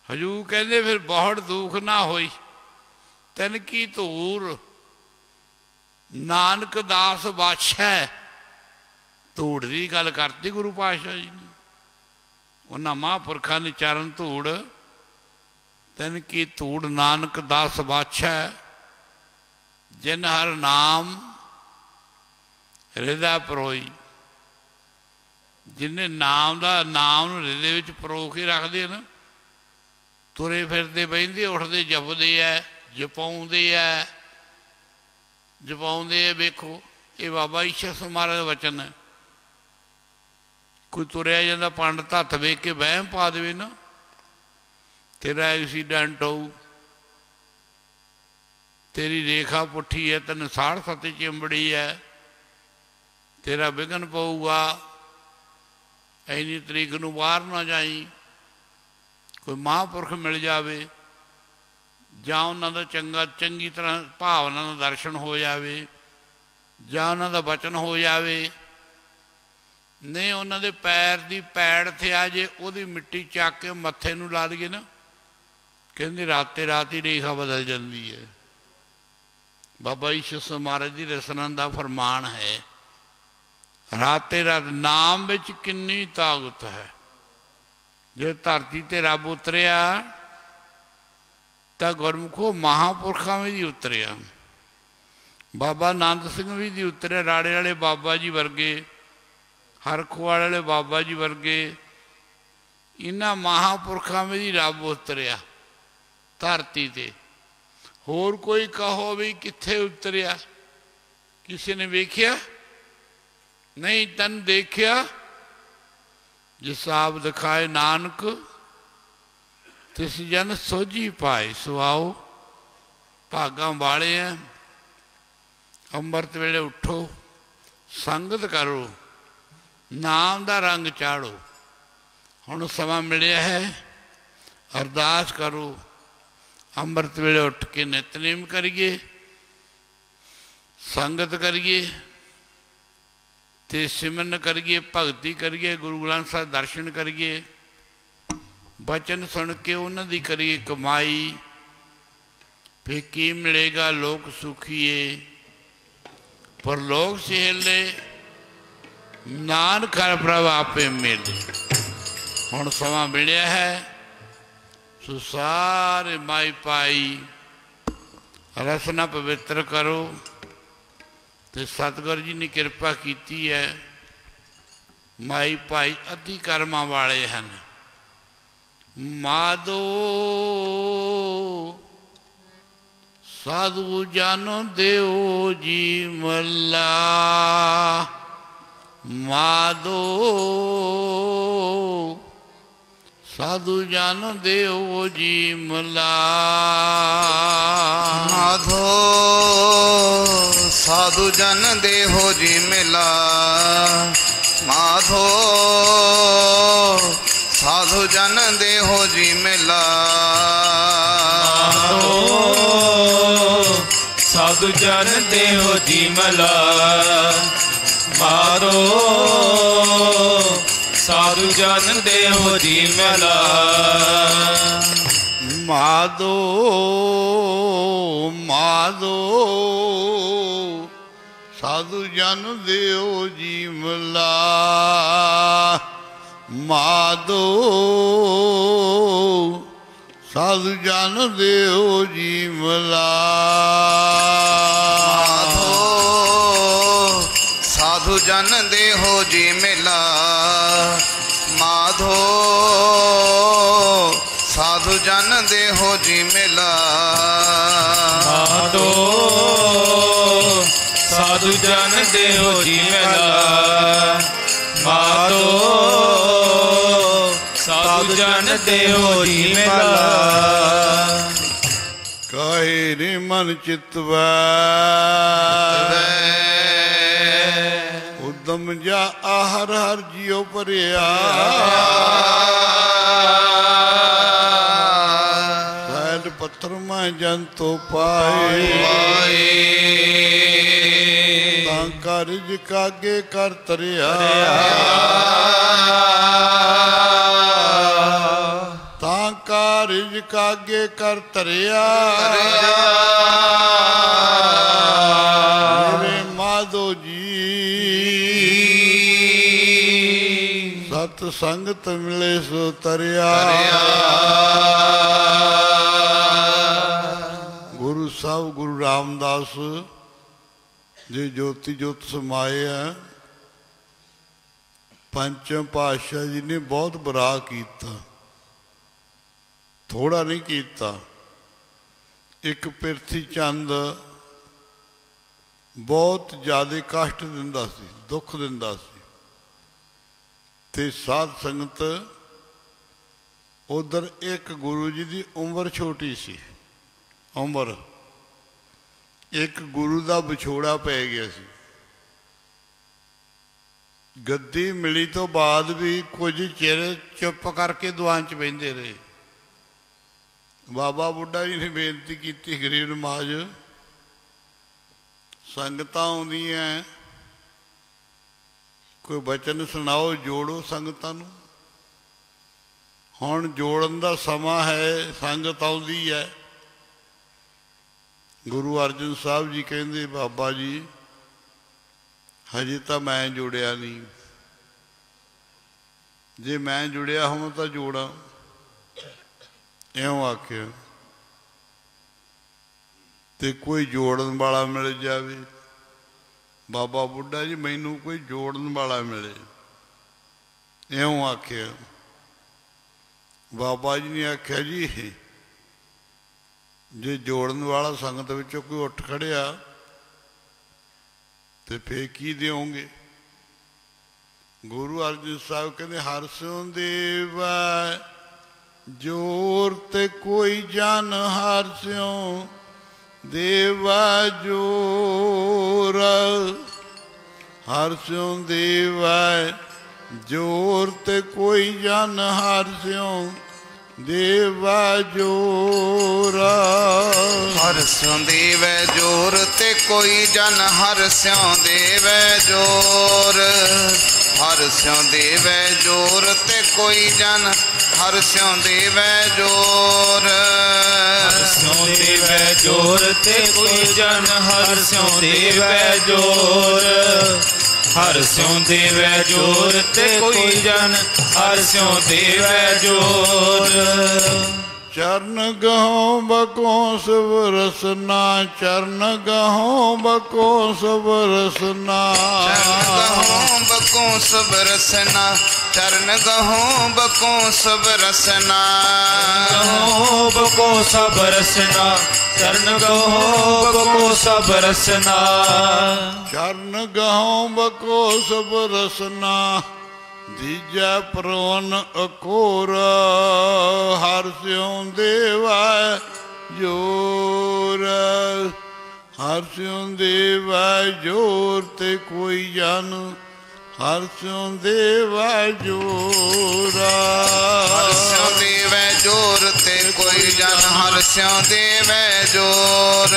ਹਜ਼ੂਰ ਕਹਿੰਦੇ ਫਿਰ ਬਹੁੜ ਦੁੱਖ ਨਾ ਹੋਈ। ਤਨ ਕੀ ਧੂਰ ਨਾਨਕ ਦਾਸ ਬਾਛੈ। ਧੂੜ ਦੀ ਗੱਲ ਕਰਤੀ ਗੁਰੂ ਪਾਤਸ਼ਾਹ ਜੀ ਨੇ। ਉਹਨਾਂ ਮਹਾਂਪੁਰਖਾਂ ਨੇ ਚਰਨ ਧੂੜ। ਤਨ ਕੀ ਧੂੜ ਨਾਨਕ ਦਾਸ ਬਾਛੈ, ਜਿਨ ਹਰ ਨਾਮ ਹਿਰਦਾ ਪਰੋਈ। ਜਿਹਨੇ ਨਾਮ ਦਾ, ਨਾਮ ਨੂੰ ਹਿਰਦੇ ਵਿੱਚ ਪਰੋ ਕੇ ਰੱਖਦੇ ਨਾ, ਤੁਰੇ ਫਿਰਦੇ ਬਹਿੰਦੇ ਉੱਠਦੇ ਜਪਦੇ ਹੈ, ਜਪਾਉਂਦੇ ਹੈ, ਜਪਾਉਂਦੇ ਹੈ। ਵੇਖੋ ਇਹ ਬਾਬਾ ਈਸ਼ਰ ਸਿੰਘ ਮਹਾਰਾਜ ਦਾ ਵਚਨ ਹੈ। ਕੋਈ ਤੁਰਿਆ ਜਾਂਦਾ ਪੰਡਤ ਹੱਥ ਵੇਖ ਕੇ ਵਹਿਮ ਪਾ ਦੇਵੇ ਨਾ, ਤੇਰਾ ਐਕਸੀਡੈਂਟ ਹੋਊ, ਤੇਰੀ ਰੇਖਾ ਪੁੱਠੀ ਹੈ, ਤੈਨੂੰ ਸਾੜ ਸੱਤੇ ਚਿੰਬੜੀ ਹੈ, ਤੇਰਾ ਵਿਘਨ ਪਊਗਾ, ਇੰਨੀ ਤਰੀਕ ਨੂੰ ਬਾਹਰ ਨਾ ਜਾਈ। ਕੋਈ ਮਹਾਂਪੁਰਖ ਮਿਲ ਜਾਵੇ, ਜਾਂ ਉਹਨਾਂ ਦਾ ਚੰਗੀ ਤਰ੍ਹਾਂ ਭਾਵਨਾ ਦਾ ਦਰਸ਼ਨ ਹੋ ਜਾਵੇ, ਜਾਂ ਉਹਨਾਂ ਦਾ ਬਚਨ ਹੋ ਜਾਵੇ। ਨਹੀਂ ਉਹਨਾਂ ਦੇ ਪੈਰ ਦੀ ਪੈੜ ਤੇ ਆ ਜੇ, ਉਹਦੀ ਮਿੱਟੀ ਚੱਕ ਕੇ ਮੱਥੇ ਨੂੰ ਲਾ ਲਈਏ ਨਾ, ਕਹਿੰਦੇ ਰਾਤੇ ਰਾਤ ਹੀ ਰੇਖਾ ਬਦਲ ਜਾਂਦੀ ਹੈ। ਬਾਬਾ ਈਸ਼ਰ ਸਿੰਘ ਮਹਾਰਾਜ ਦੀ ਰਸਨਾ ਦਾ ਫਰਮਾਨ ਹੈ, ਰਾਤੇ ਰਾਤ ਨਾਮ ਵਿੱਚ ਕਿੰਨੀ ਤਾਕਤ ਹੈ। ਜੇ ਧਰਤੀ ਤੇ ਰੱਬ ਉਤਰਿਆ ਤਾਂ ਗੁਰਮੁਖੋ ਮਹਾਂਪੁਰਖਾਂ ਵੀ ਦੀ ਉਤਰਿਆ। ਬਾਬਾ ਆਨੰਦ ਸਿੰਘ ਵੀ ਦੀ ਉਤਰਿਆ, ਰਾੜੇ ਵਾਲੇ ਬਾਬਾ ਜੀ ਵਰਗੇ, ਹਰਖਵਾਲ ਵਾਲੇ ਬਾਬਾ ਜੀ ਵਰਗੇ, ਇਹਨਾਂ ਮਹਾਂਪੁਰਖਾਂ ਵੀ ਦੀ ਰੱਬ ਉਤਰਿਆ ਧਰਤੀ ਤੇ। ਹੋਰ ਕੋਈ ਕਹੋ ਵੀ ਕਿੱਥੇ ਉਤਰਿਆ? ਕਿਸੇ ਨੇ ਵੇਖਿਆ ਨਹੀਂ। ਤਨ ਦੇਖਿਆ ਜਿਸ ਆਪ ਦਿਖਾਏ ਨਾਨਕ, ਤਿਸ ਜਨ ਸੋਝੀ ਪਾਏ। ਸੁਆਓ ਭਾਗਾਂ ਵਾਲੇ ਆ। ਅੰਮ੍ਰਿਤ ਵੇਲੇ ਉੱਠੋ, ਸੰਗਤ ਕਰੋ, ਨਾਮ ਦਾ ਰੰਗ ਚਾੜੋ। ਹੁਣ ਸਮਾਂ ਮਿਲਿਆ ਹੈ, ਅਰਦਾਸ ਕਰੋ। ਅੰਮ੍ਰਿਤ ਵੇਲੇ ਉੱਠ ਕੇ ਨਿਤਨੇਮ ਕਰੀਏ, ਸੰਗਤ ਕਰੀਏ, ਤੇ ਸਿਮਰਨ ਕਰੀਏ, ਭਗਤੀ ਕਰੀਏ, ਗੁਰੂ ਗ੍ਰੰਥ ਸਾਹਿਬ ਦਰਸ਼ਨ ਕਰੀਏ, ਬਚਨ ਸੁਣ ਕੇ ਉਹਨਾਂ ਦੀ ਕਰੀਏ ਕਮਾਈ, ਫਿਰ ਕੀ ਮਿਲੇਗਾ? ਲੋਕ ਸੁਖੀਏ ਪਰਲੋਕ ਸਹੇਲੇ, ਨਾਨਕ ਹਰਿ ਪ੍ਰਭ ਆਪੇ ਮਿਲੇ। ਹੁਣ ਸਮਾਂ ਮਿਲਿਆ ਹੈ, ਸੋ ਸਾਰੇ ਮਾਈ ਭਾਈ ਰਸਨਾ ਪਵਿੱਤਰ ਕਰੋ। ਤੇ ਸਤਿਗੁਰੂ ਜੀ ਨੇ ਕਿਰਪਾ ਕੀਤੀ ਹੈ, ਮਾਈ ਭਾਈ ਅੱਧੀ ਕਰਮਾਂ ਵਾਲੇ ਹਨ। ਮਾਧੋ ਸਾਧੂ ਜਨ ਦਿਓ ਜੀ ਮੱਲਾ, ਮਾਧੋ ਸਾਧੂ ਜਨ ਦਿਓ ਜੀ ਮੱਲਾ। ਮਾਧੋ ਸਾਧੂ ਜਨ ਦੇਹੋ ਜੀ ਮਿਲਾ, ਮਾਧੋ ਸਾਧੂ ਜਨ ਦੇਹੋ ਜੀ ਮਿਲਾ। ਸਾਧੂ ਜਨ ਦੇਹੋ ਜੀ ਮਿਲਾ, ਮਾਧੋ ਸਾਧੂ ਜਨ ਦੇਹੋ ਜੀ ਮਿਲਾ। ਮਾਧੋ ਮਾਧੋ ਸਾਧੂ ਜਨ ਦਿਓ ਜੀ ਮੱਲਾ, ਮਾਧੋ ਸਾਧੂ ਜਨ ਦਿਓ ਜੀ ਮੱਲਾ। ਮਾਧੋ ਸਾਧੂ ਜਨ ਦੇਹੋ ਜੀ ਮਿਲਾ, ਮਾਧੋ ਸਾਧੂ ਜਨ ਦੇਹੋ ਜੀ ਮਿਲਾ। ਮਾਧੋ ਸਾਧੂ ਜਨ ਦੇਹੋ ਜੀ ਮਿਲਾ, ਮਾਧੋ ਸਾਧੂ ਜਨ ਦੇਹੋ ਜੀ ਮਿਲਾ। ਕਾਹੇ ਰੇ ਮਨ ਚਿਤਵੈ ਉਦਮ ਜਾ ਹਰ ਹਰ ਜਿਉ ਭਰਿਆ, ਸੈਲ ਪੱਥਰ ਮੈਂ ਜੰਤੋ ਪਾਏ, ਤਾਂ ਕਾਰਜ ਕਾਗੇ ਕਰ ਤਰਿਆ, ਤਾਂ ਕਾਰਜ ਕਾਗੇ ਕਰ ਤਰਿਆ। ਮੇਰੇ ਮਾਧੋ ਜੀ ਸਤ ਸੰਗਤ ਮਿਲੇ ਸੋ ਤਰਿਆ। ਗੁਰੂ ਸਾਹਿਬ ਗੁਰੂ ਰਾਮਦਾਸ ਜੀ ਜੋਤੀ ਜੋਤ ਸਮਾਏ ਹੈ। ਪੰਚਮ ਪਾਤਸ਼ਾਹ ਜੀ ਨੇ ਬਹੁਤ ਬਰਾ ਕੀਤਾ, ਥੋੜਾ ਨਹੀਂ ਕੀਤਾ। ਇੱਕ ਪਿਰਥੀ ਚੰਦ ਬਹੁਤ ਜ਼ਿਆਦਾ ਕਸ਼ਟ ਦਿੰਦਾ ਸੀ, ਦੁੱਖ ਦਿੰਦਾ ਸੀ, ਤੇ ਸਾਧ ਸੰਗਤ ਉਧਰ ਇੱਕ ਗੁਰੂ ਜੀ ਦੀ ਉਮਰ ਛੋਟੀ ਸੀ, ਉਮਰ ਇੱਕ ਗੁਰੂ ਦਾ ਵਿਛੋੜਾ ਪੈ ਗਿਆ ਸੀ। ਗੱਦੀ ਮਿਲੀ ਤੋਂ ਬਾਅਦ ਵੀ ਕੁਝ ਚਿਰ ਚੁੱਪ ਕਰਕੇ ਦੁਆਨ 'ਚ ਬਹਿੰਦੇ ਰਹੇ। ਬਾਬਾ ਬੁੱਢਾ ਜੀ ਨੇ ਬੇਨਤੀ ਕੀਤੀ, ਗਰੀਬ ਨਵਾਜ ਸੰਗਤਾਂ ਆਉਂਦੀਆਂ, ਕੋਈ ਬਚਨ ਸੁਣਾਓ, ਜੋੜੋ ਸੰਗਤਾਂ ਨੂੰ। ਹੁਣ ਜੋੜਨ ਦਾ ਸਮਾਂ ਹੈ, ਸੰਗਤ ਆਉਂਦੀ ਹੈ। ਗੁਰੂ ਅਰਜਨ ਸਾਹਿਬ ਜੀ ਕਹਿੰਦੇ, ਬਾਬਾ ਜੀ ਹਜੇ ਤਾਂ ਮੈਂ ਜੋੜਿਆ ਨਹੀਂ, ਜੇ ਮੈਂ ਜੁੜਿਆ ਹੋਵਾਂ ਤਾਂ ਜੋੜਾਂ। ਇਉਂ ਆਖਿਆ। ਤੇ ਕੋਈ ਜੋੜਨ ਵਾਲਾ ਮਿਲ ਜਾਵੇ, ਬਾਬਾ ਬੁੱਢਾ ਜੀ ਮੈਨੂੰ ਕੋਈ ਜੋੜਨ ਵਾਲਾ ਮਿਲੇ, ਇਉਂ ਆਖਿਆ। ਬਾਬਾ ਜੀ ਨੇ ਆਖਿਆ, ਜੀ ਜੇ ਜੋੜਨ ਵਾਲਾ ਸੰਗਤ ਵਿੱਚੋਂ ਕੋਈ ਉੱਠ ਖੜਿਆ ਤੇ ਫੇਰ ਕੀ ਦਿਓਗੇ? ਗੁਰੂ ਅਰਜਨ ਸਾਹਿਬ ਕਹਿੰਦੇ, ਹਰਿ ਸਿਉ ਦੇਵੈ ਜੋਰ ਤੇ ਕੋਈ ਜਨ, ਹਰਿ ਸਿਉ ਦੇਵੈ ਜੋਰ, ਹਰਿ ਸਿਉ ਦੇਵੈ ਜੋਰ ਤੇ ਕੋਈ ਜਨ, ਹਰਿ ਸਿਉ ਦੇਵੈ ਜੋਰ। ਹਰ ਸਿਉ ਦੇਵੈ ਜੋਰ ਤੇ ਕੋਈ ਜਨ ਹਰ ਸਿਉ ਦੇਵੈ ਜੋਰ। ਹਰ ਸਿਉ ਦੇਵੈ ਜੋਰ ਤੇ ਕੋਈ ਜਨ ਹਰ ਸਿਉ ਦੇਵੈ ਜੋਰ। ਹਰ ਸਿਉ ਦੇਵੈ ਜੋਰ ਤੇ ਕੋਈ ਜਨ ਹਰ ਸਿਉ ਦੇਵੈ ਜੋਰ। ਹਰ ਸਿਉ ਦੇਵੈ ਜੋਰ ਤੇ ਕੋਈ ਜਨ ਹਰ ਸਿਉ ਦੇਵੈ ਜੋਰ। ਚਰਨ ਗਹੋ ਬਕੋ ਸਭ ਰਸਨਾ। ਚਰਨ ਗਹੋ ਬਕੋ ਸਭ ਰਸਨਾ। ਚਰਨ ਗਹੋ ਬਕੋ ਸਭ ਰਸਨਾ। ਚਰਨ ਗਹੋ ਬਕੋ ਸਭ ਰਸਨਾ। ਗਹੋ ਬਕੋ ਸਭ ਰਸਨਾ। ਚਰਨ ਗਹੋ ਬਕੋ ਸਭ ਰਸਨਾ। ਚਰਨ ਗਹੋ ਬਕੋ ਸਭ ਰਸਨਾ। ਦੀਜੈ ਪ੍ਰਵਨ ਅਕੋਰ। ਹਰ ਸਿਉ ਦੇਵੈ ਜੋਰ। ਹਰ ਸਿਉ ਦੇਵੈ ਜੋਰ ਤੇ ਕੋਈ ਜਨ ਹਰ ਸਿਉ ਦੇਵੈ ਜੋਰ। ਹਰ ਸਿਉ ਦੇਵੈ ਜੋਰ ਤੇ ਕੋਈ ਜਨ ਹਰ ਸਿਉ ਦੇਵੈ ਜੋਰ।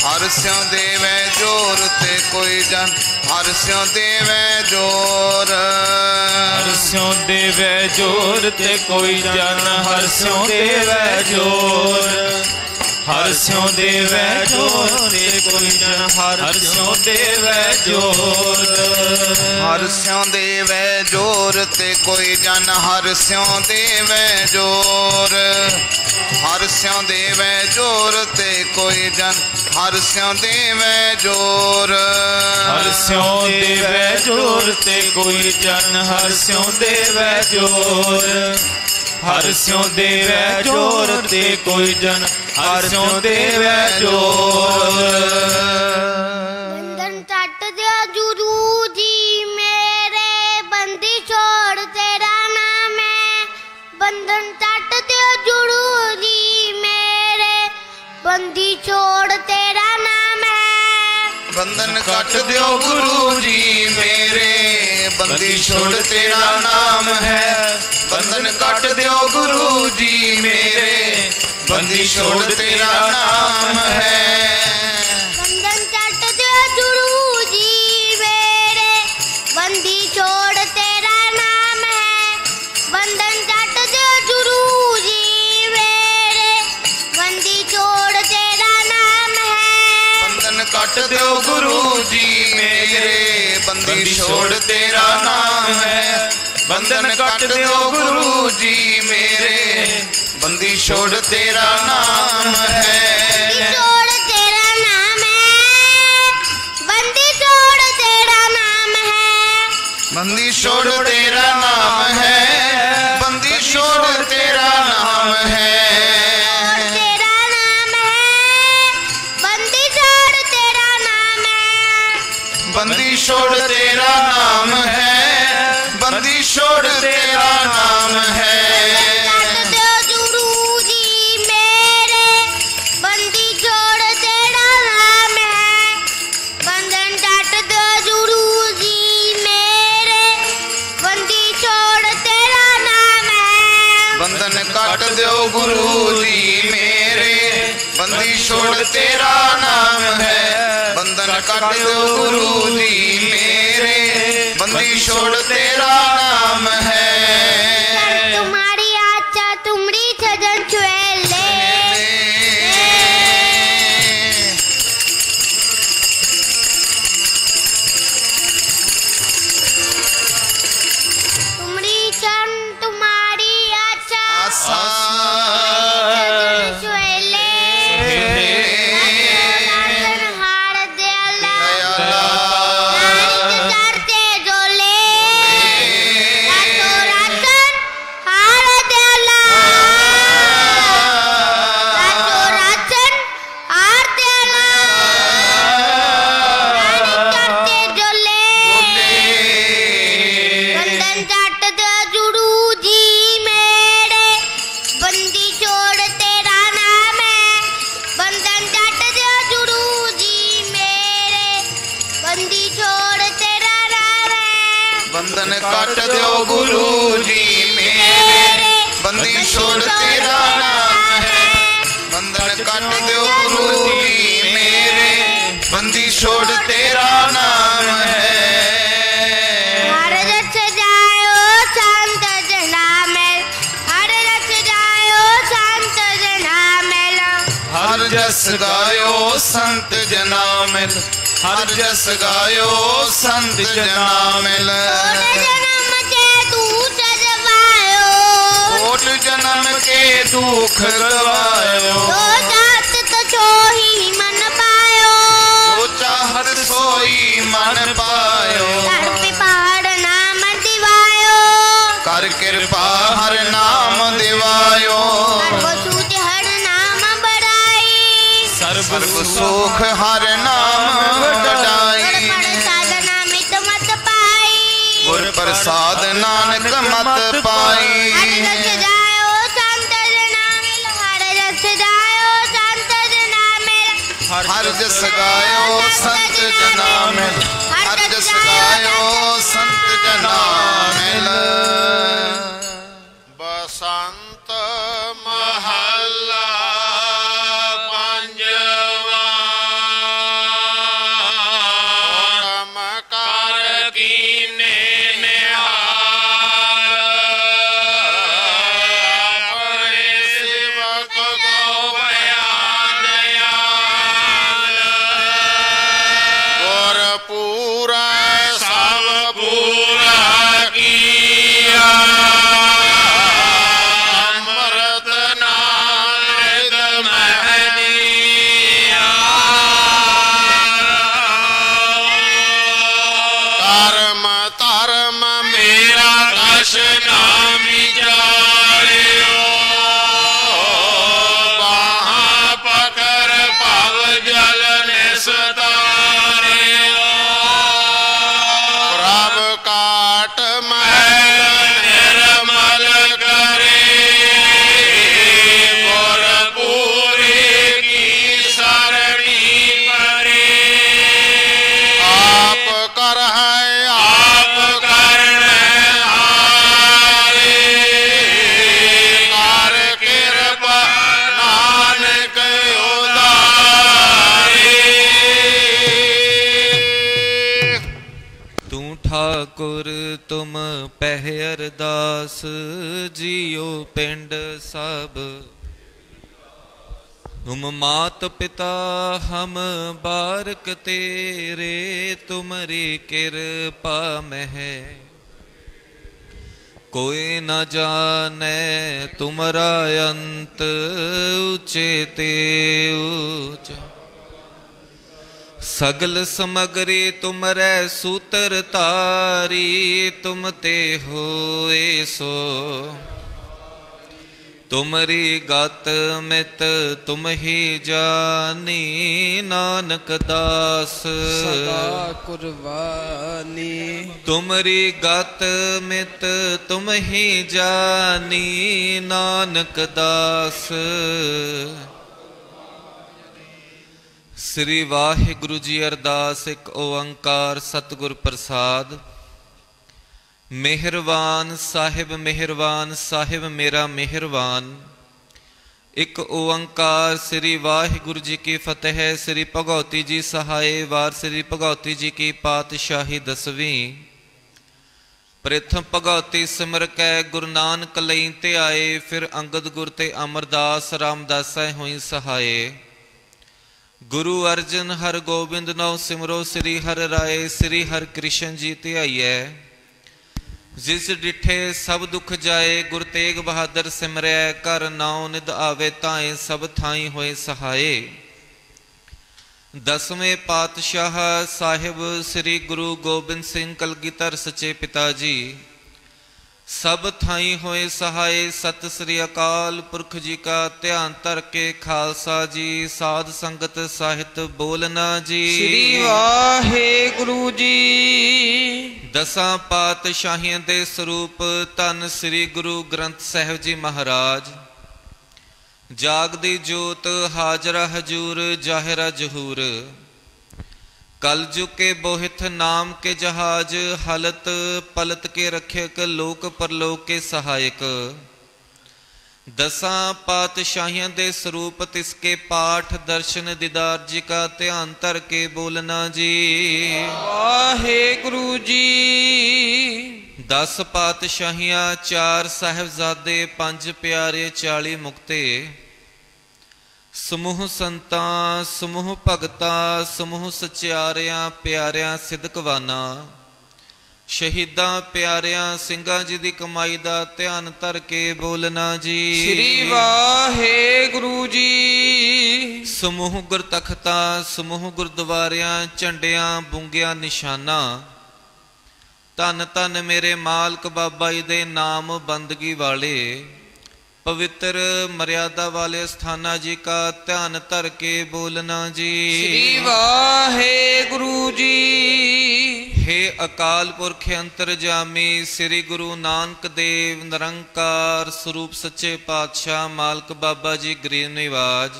ਹਰ ਸਿਉ ਦੇਵੈ ਜੋਰ ਤੇ ਕੋਈ ਜਨ ਹਰ ਸਿਉ ਦੇਵੈ ਜੋਰ। ਹਰ ਸਿਉ ਦੇਵੈ ਜੋਰ ਤੇ ਕੋਈ ਜਨ ਹਰ ਸਿਉ ਦੇਵੈ ਜੋਰ। ਹਰ ਸਿਉ ਦੇਵੈ ਜੋਰ ਤੇ ਕੋਈ ਜਨ ਹਰ ਸਿਉ ਦੇਵੈ ਜੋਰ। ਹਰ ਸਿਉ ਦੇਵੈ ਜੋਰ ਤੇ ਕੋਈ ਜਨ ਹਰ ਸਿਉ ਦੇਵੈ ਜੋਰ। ਹਰ ਸਿਉ ਦੇਵੈ ਜੋਰ ਤੇ ਕੋਈ ਜਨ ਹਰ ਸਿਉ ਦੇਵੈ ਜੋਰ। ਹਰ ਸਿਉ ਦੇਵੈ ਜੋਰ ਤੇ ਕੋਈ ਜਨ ਹਰ ਸਿਉ ਦੇਵੈ ਜੋਰ। ਹਰ ਸਿਉ ਦੇਵੈ ਜੋਰ ਤੇ ਕੋਈ ਜਨ ਹਰ ਸਿਉ ਦੇਵੈ ਜੋਰ। ਬੰਧਨ ਟੱਟ ਦਿਓ ਗੁਰੂ ਜੀ ਮੇਰੇ। ਬੰਦੀ ਛੋੜ ਤੇਰਾ ਨਾਮ ਹੈ। ਬੰਧਨ ਟੱਟ ਦਿਓ ਗੁਰੂ ਜੀ ਮੇਰੇ। ਬੰਦੀ ਛੋੜ ਤੇਰਾ ਨਾਮ ਹੈ। ਬੰਧਨ ਕੱਟ ਦਿਓ ਗੁਰੂ ਜੀ ਮੇਰੇ। ਬੰਦੀ ਛੋੜ ਤੇਰਾ ਨਾਮ ਹੈ। ਬੰਧਨ ਕੱਟ ਦਿਓ ਗੁਰੂ ਜੀ ਮੇਰੇ। ਬੰਦੀ ਛੋੜ ਤੇਰਾ ਨਾਮ ਹੈ। ਬੰਧਨ ਟੱਟ ਦਿਓ ਗੁਰੂ ਜੀ ਮੇਰੇ। ਬੰਦੀ ਛੋੜ ਤੇਰਾ ਨਾਮ ਹੈ। ਬੰਧਨ ਟੱਟ ਦਿਓ ਗੁਰੂ ਜੀ ਮੇਰੇ। ਬੰਦੀ ਛੋੜ ਤੇਰਾ ਨਾਮ ਹੈ। ਬੰਧਨ ਕੱਟ ਦਿਓ ਗੁਰੂ ਜੀ ਮੇਰੇ। ਬੰਦੀ ਛੋੜ ਤੇਰਾ ਨਾਮ ਹੈ। ਬੰਧਨ ਕੱਟ ਦਿਓ ਗੁਰੂ ਜੀ ਮੇਰੇ। ਬੰਦੀ ਛੋੜ ਤੇਰਾ ਨਾਮ ਹੈ। ਛੋੜ ਤੇਰਾ ਨਾਮ ਹੈ। ਬੰਦੀ ਛੋੜ ਤੇਰਾ ਨਾਮ ਹੈ। ਬੰਦੀ ਛੋੜ ਤੇਰਾ ਨਾਮ ਹੈ। ਬੰਦੀ ਛੋੜ ਤੇਰਾ ਨਾਮ ਹੈ। ਤੇਰਾ ਨਾਮ ਹੈ। ਬੰਦੀ ਛੋੜ ਤੇਰਾ ਨਾਮ ਹੈ। ਬੰਦੀ ਛੋੜ ਤੇਰਾ ਨਾਮ ਹੈ। ਬੰਦੀ ਛੋੜ ਤੇਰਾ ਨਾਮ ਹੈ। ਕੱਟ ਦਿਓ ਗੁਰੂ ਜੀ ਮੇਰੇ। ਬੰਦੀ ਛੋੜ ਤੇਰਾ ਨਾਮ ਹੈ। ਬੰਧਨ ਕੱਟ ਦਿਓ ਗੁਰੂ ਜੀ ਮੇਰੇ। ਬੰਦੀ ਛੋੜ ਤੇਰਾ ਨਾਮ ਹੈ। ਬੰਧਨ ਕੱਟ ਦਿਓ ਗੁਰੂ ਜੀ ਮੇਰੇ। ਬੰਦੀ ਛੋੜ ਤੇਰਾ ਨਾਮ ਹੈ। ਬੰਧਨ ਕੱਟ ਦਿਓ ਗੁਰੂ ਜੀ ਮੇਰੇ। ਬੰਦੀ ਛੋੜ ਤੇਰਾ ਨਾਮ ਹੈ। तुम्हारी आचा तुमरी छजन चुएले। तुमरी चन तुम्हारी आचा छजन चुएले। राजन हार दयाला। नारिक करते जोले। रातो राजन हार दयाला। रातो राजन हार दयाला। नारिक करते जोले। ਬੰਧਨ ਟੱਟ ਦਿਓ ਗੁਰੂ ਜੀ ਮੇਰੇ। ਬੰਦੀ ਛੋੜ ਤੇਰਾ ਨਾਮ ਹੈ। ਬੰਧਨ ਟੱਟ ਦਿਓ ਗੁਰੂ ਜੀ ਮੇਰੇ। ਬੰਦੀ ਛੋੜ ਤੇਰਾ ਨਾਮ ਹੈ। ਬੰਧਨ ਕੱਟ ਦਿਓ ਗੁਰੂ ਜੀ ਮੇਰੇ। ਬੰਦੀ ਛੋੜ जस गायो संत जना मिल, हर जस गायो संत जना मिल। कोट जन्म के दुख गवायो, मन पायो, जो चाहत सोई मन पायो। पहाड़ नाम दिवायो, कर कृपा हर नाम दिवायो। हर नाम बढ़ाई, सर्व सुख हर नाम बढ़ाई। साधना मित मत पाई, गुर प्रसाद नानक मत पाई। हर रस जायो संत जना मिल, हर रस जायो संत जना मिल। हर जस गायो संत जना मिल, हर जस गायो संत जना मिल। बसंत महला पंजवा, कर कीने निहाल, अपने सेवक को बया दयाल। गुर पूरा सब पूरा किया, अमृत नाम महनिया। कर्म धर्म मेरा कश नाम जालियो, बाहा पकर पव जल निस्तारियो। प्रभ काट महल निर्मल करे, गुर पूरे की सरणी परे। आप कर है आप करण हारे, कर कृपा नानक उदारे। तू ठाकुर तुम पह अरदास, जियो पिंड सब। तुम मात पिता हम बारक तेरे, तुमरी कृपा मह कोई न जाने तुमरा अंत। ऊंचे ते ऊंचा सगल समगरी तुमरे सूत्र तारी, तुम ते होए सो तुमरी गत मित तुम ही जानी। नानक दास सदा कुर्बानी, तुमरी गत मित तुम ही जानी। नानक दास श्री वाहिगुरु जी अरदास एक ओंकार सतगुर प्रसाद। मेहरबान साहिब मेरा मेहरबान। एक ओंकार श्री वाहिगुरु जी की फतेह। श्री भगवती जी सहाय वार श्री भगवती जी की पातशाही 10वीं। प्रथम भगवती सिमर कै गुरु नानक लई ते आए, फिर अंगद गुर ते अमरदास रामदासै होई सहाय। गुरु अर्जन हर गोबिंद नौ सिमरो, श्री हर राय श्री हर कृष्ण जी ध्याइयै। जिस डिठे सब दुख जाए, गुर तेग बहादुर सिमरै। कर नाउ निद आवे ताए, सब थाई होए सहाय। 10वें पातशाह साहिब श्री गुरु गोबिंद सिंह कलगीधर सच्चे पिता जी, सब थाई होए सहाय। सत श्री अकाल पुरख जी का ध्यान धर के खालसा जी, साध संगत साहित बोलना जी। श्री वाहिगुरु जी। 10 पातशाहियों दे स्वरूप धन श्री गुरु ग्रंथ साहिब जी महाराज। जागदी जोत हाजरा हजूर, जाहिरा जहूर। कलजुग के बोहित नाम के जहाज, हलत पलत के रक्षक, लोक परलोक के सहायक। 10 पातशाहियों दे स्वरूप तिसके पाठ दर्शन दीदार जी का ध्यान धर के बोलना जी। वाहिगुरु जी। 10 पातशाहियां, 4 साहिबजादे, 5 प्यारे, 40 मुक्ते। ਸਮੂਹ ਸੰਤਾਂ ਸਮੂਹ ਭਗਤਾਂ ਸਮੂਹ ਸਚਿਆਰਿਆਂ ਪਿਆਰਿਆਂ ਸਿਦਕਵਾਨਾਂ ਸ਼ਹੀਦਾਂ ਪਿਆਰਿਆਂ ਸਿੰਘਾਂ ਜੀ ਦੀ ਕਮਾਈ ਦਾ ਧਿਆਨ ਧਰ ਕੇ ਬੋਲਣਾ ਜੀ। ਸ੍ਰੀ ਵਾਹਿਗੁਰੂ ਜੀ। ਸਮੂਹ ਗੁਰਤਖਤਾਂ ਸਮੂਹ ਗੁਰਦੁਆਰਿਆਂ ਝੰਡਿਆਂ ਬੁੰਗਿਆਂ ਨਿਸ਼ਾਨਾਂ ਧੰਨ ਧੰਨ ਮੇਰੇ ਮਾਲਕ ਬਾਬਾ ਜੀ ਦੇ ਨਾਮ ਬੰਦਗੀ ਵਾਲੇ पवित्र मर्यादा वाले स्थाना जी का ध्यान धर के बोलना जी। श्री वाहेगुरु जी। हे अकाल पुरख अंतरजामी श्री गुरु नानक देव निरंकार स्वरूप सच्चे पातशाह मालक बाबा जी गरीब निवाज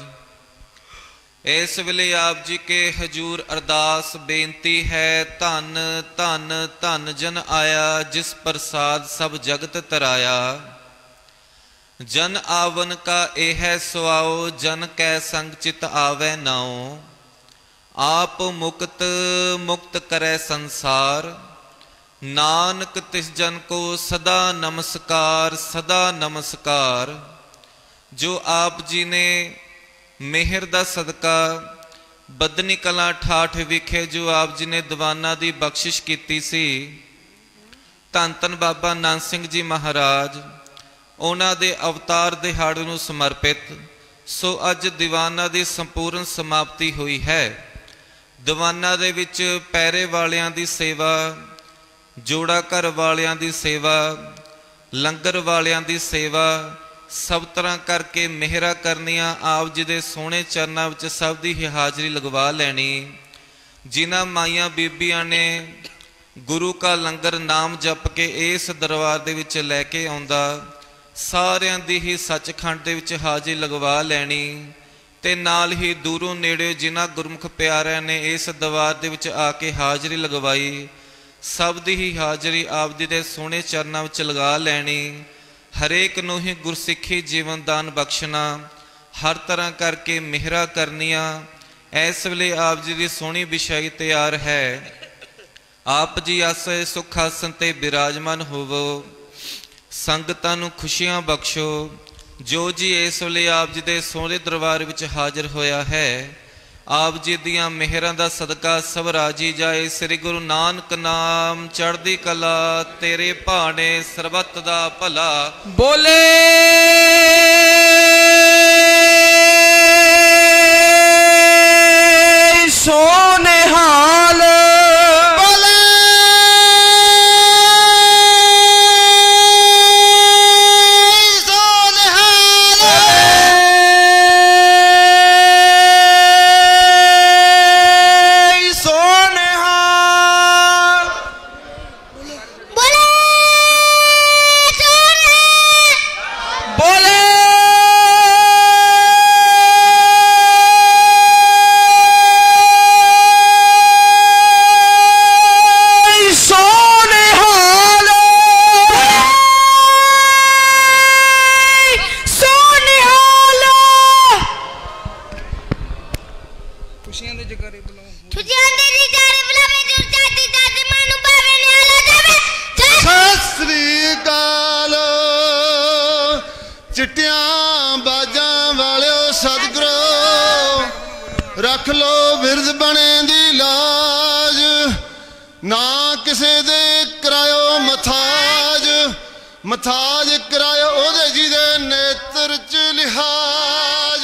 इस वेले आप जी के हजूर अरदास बेनती है। धन धन धन जन आया जिस प्रसाद सब जगत तराया जन आवन का एह सुआओ जन कै संग चित आवे नाओ आप मुक्त मुक्त करे संसार नानक तिस जन को सदा नमस्कार जो आप जी ने मेहर दा सदका बदनी कला ठाठ विखे जो आप जी ने दीवाना दी बख्शिश कीती सी धन धन बाबा नानक सिंह जी महाराज ਉਹਨਾਂ ਦੇ ਅਵਤਾਰ ਦਿਹਾੜੇ ਨੂੰ ਸਮਰਪਿਤ ਸੋ ਅੱਜ ਦੀਵਾਨਾ ਦੀ ਸੰਪੂਰਨ ਸਮਾਪਤੀ ਹੋਈ ਹੈ। ਦੀਵਾਨਾ ਦੇ ਵਿੱਚ ਪੈਰੇ ਵਾਲਿਆਂ ਦੀ ਸੇਵਾ ਜੋੜਾ ਘਰ ਵਾਲਿਆਂ ਦੀ ਸੇਵਾ ਲੰਗਰ ਵਾਲਿਆਂ ਦੀ ਸੇਵਾ ਸਭ ਤਰ੍ਹਾਂ ਕਰਕੇ ਮਿਹਰਾ ਕਰਨੀਆਂ ਆਪ ਜੀ ਦੇ ਸੋਹਣੇ ਚਰਨਾਂ ਵਿੱਚ ਸਭ ਦੀ ਹੀ ਹਾਜ਼ਰੀ ਲਗਵਾ ਲੈਣੀ। ਜਿਨ੍ਹਾਂ ਮਾਈਆਂ ਬੀਬੀਆਂ ਨੇ ਗੁਰੂ ਕਾ ਲੰਗਰ ਨਾਮ ਜਪ ਕੇ ਇਸ ਦਰਬਾਰ ਦੇ ਵਿੱਚ ਲੈ ਕੇ ਆਉਂਦਾ ਸਾਰਿਆਂ ਦੀ ਹੀ ਸੱਚਖੰਡ ਦੇ ਵਿੱਚ ਹਾਜ਼ਰੀ ਲਗਵਾ ਲੈਣੀ ਤੇ ਨਾਲ ਹੀ ਦੂਰੋਂ ਨੇੜੇ ਜਿਨ੍ਹਾਂ ਗੁਰਮੁਖ ਪਿਆਰਿਆਂ ਨੇ ਇਸ ਦਰਬਾਰ ਦੇ ਵਿੱਚ ਆ ਕੇ ਹਾਜ਼ਰੀ ਲਗਵਾਈ ਸਭ ਦੀ ਹੀ ਹਾਜ਼ਰੀ ਆਪ ਜੀ ਦੇ ਸੋਹਣੇ ਚਰਨਾਂ ਵਿੱਚ ਲਗਾ ਲੈਣੀ। ਹਰੇਕ ਨੂੰ ਹੀ ਗੁਰਸਿੱਖੀ ਜੀਵਨ ਦਾਨ ਬਖਸ਼ਣਾ ਹਰ ਤਰ੍ਹਾਂ ਕਰਕੇ ਮਿਹਰਾ ਕਰਨੀਆਂ। ਇਸ ਵੇਲੇ ਆਪ ਜੀ ਦੀ ਸੋਹਣੀ ਵਿਸ਼ਾਈ ਤਿਆਰ ਹੈ। ਆਪ ਜੀ ਆਸੇ ਸੁਖ ਆਸਨ ਤੇ ਬਿਰਾਜਮਾਨ ਹੋਵੋ ਸੰਗਤਾਂ ਨੂੰ ਖੁਸ਼ੀਆਂ ਬਖਸ਼ੋ। ਜੋ ਜੀ ਇਸ ਵੇਲੇ ਆਪ ਜੀ ਦੇ ਸੋਹਣੇ ਦਰਬਾਰ ਵਿੱਚ ਹਾਜ਼ਰ ਹੋਇਆ ਹੈ ਆਪ ਜੀ ਦੀਆਂ ਮਿਹਰਾਂ ਦਾ ਸਦਕਾ ਸਭ ਰਾਜੀ ਜਾਏ। ਸ੍ਰੀ ਗੁਰੂ ਨਾਨਕ ਨਾਮ ਚੜ੍ਹਦੀ ਕਲਾ ਤੇਰੇ ਭਾਣੇ ਸਰਬੱਤ ਦਾ ਭਲਾ ਬੋਲੇ ਸੋ ਨਿਹਾਲ चिट्टियां बाजां वालियो सतगुरो रख लो बिरद बने दी लाज ना किसे दे करायो मथाज मथाज करायो ओदे जी दे नेत्र च लिहाज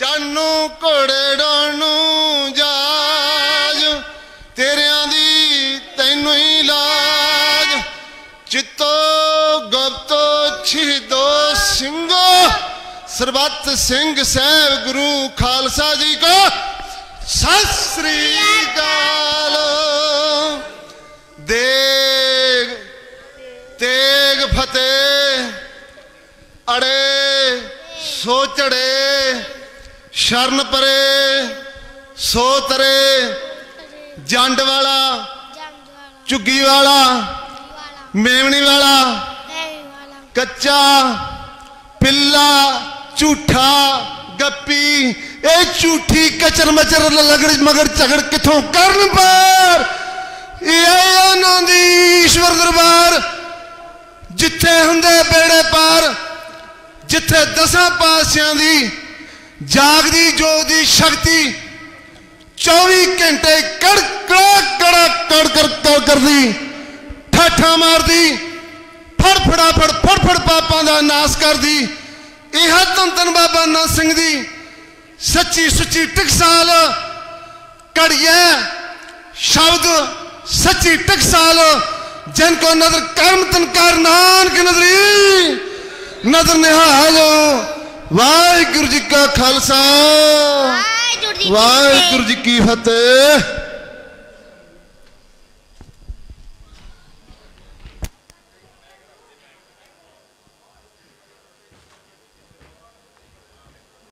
चानू घोड़े डानू जाज तेरियां दी तैनू ही लाज चित्तो गुप्तो छिदो सिंगो सरबत सिंह साहब गुरु खालसा जी को सत श्री अकाल। देग तेग फतेह अड़े सो चढ़े शरण परे सो तरे जंड वाला झुग्गी वाला मेवनी वाला कच्चा पिल्ला झूठा गप्पी ए झूठी कचर मचर लगड़ मगर झगड़ किथों करन पार आनंदी ईश्वर दरबार जिथे हुंदे बेड़े पार जिथे दसां पातशाहां दी जागदी जोग दी शक्ति 24 घंटे कड़ कर दी ठाठा मार दी फड़ पापां दा नाश कर दी। यह धन धन बाबा नानक सिंह दी सच्ची सुच्ची टकसाल कड़िया शब्द सच्ची टकसाल जिनको नजर कर्म तनकार नानक नजरी नजर निहाल। वाहिगुरु जी का खालसा वाहिगुरु जी की फतेह।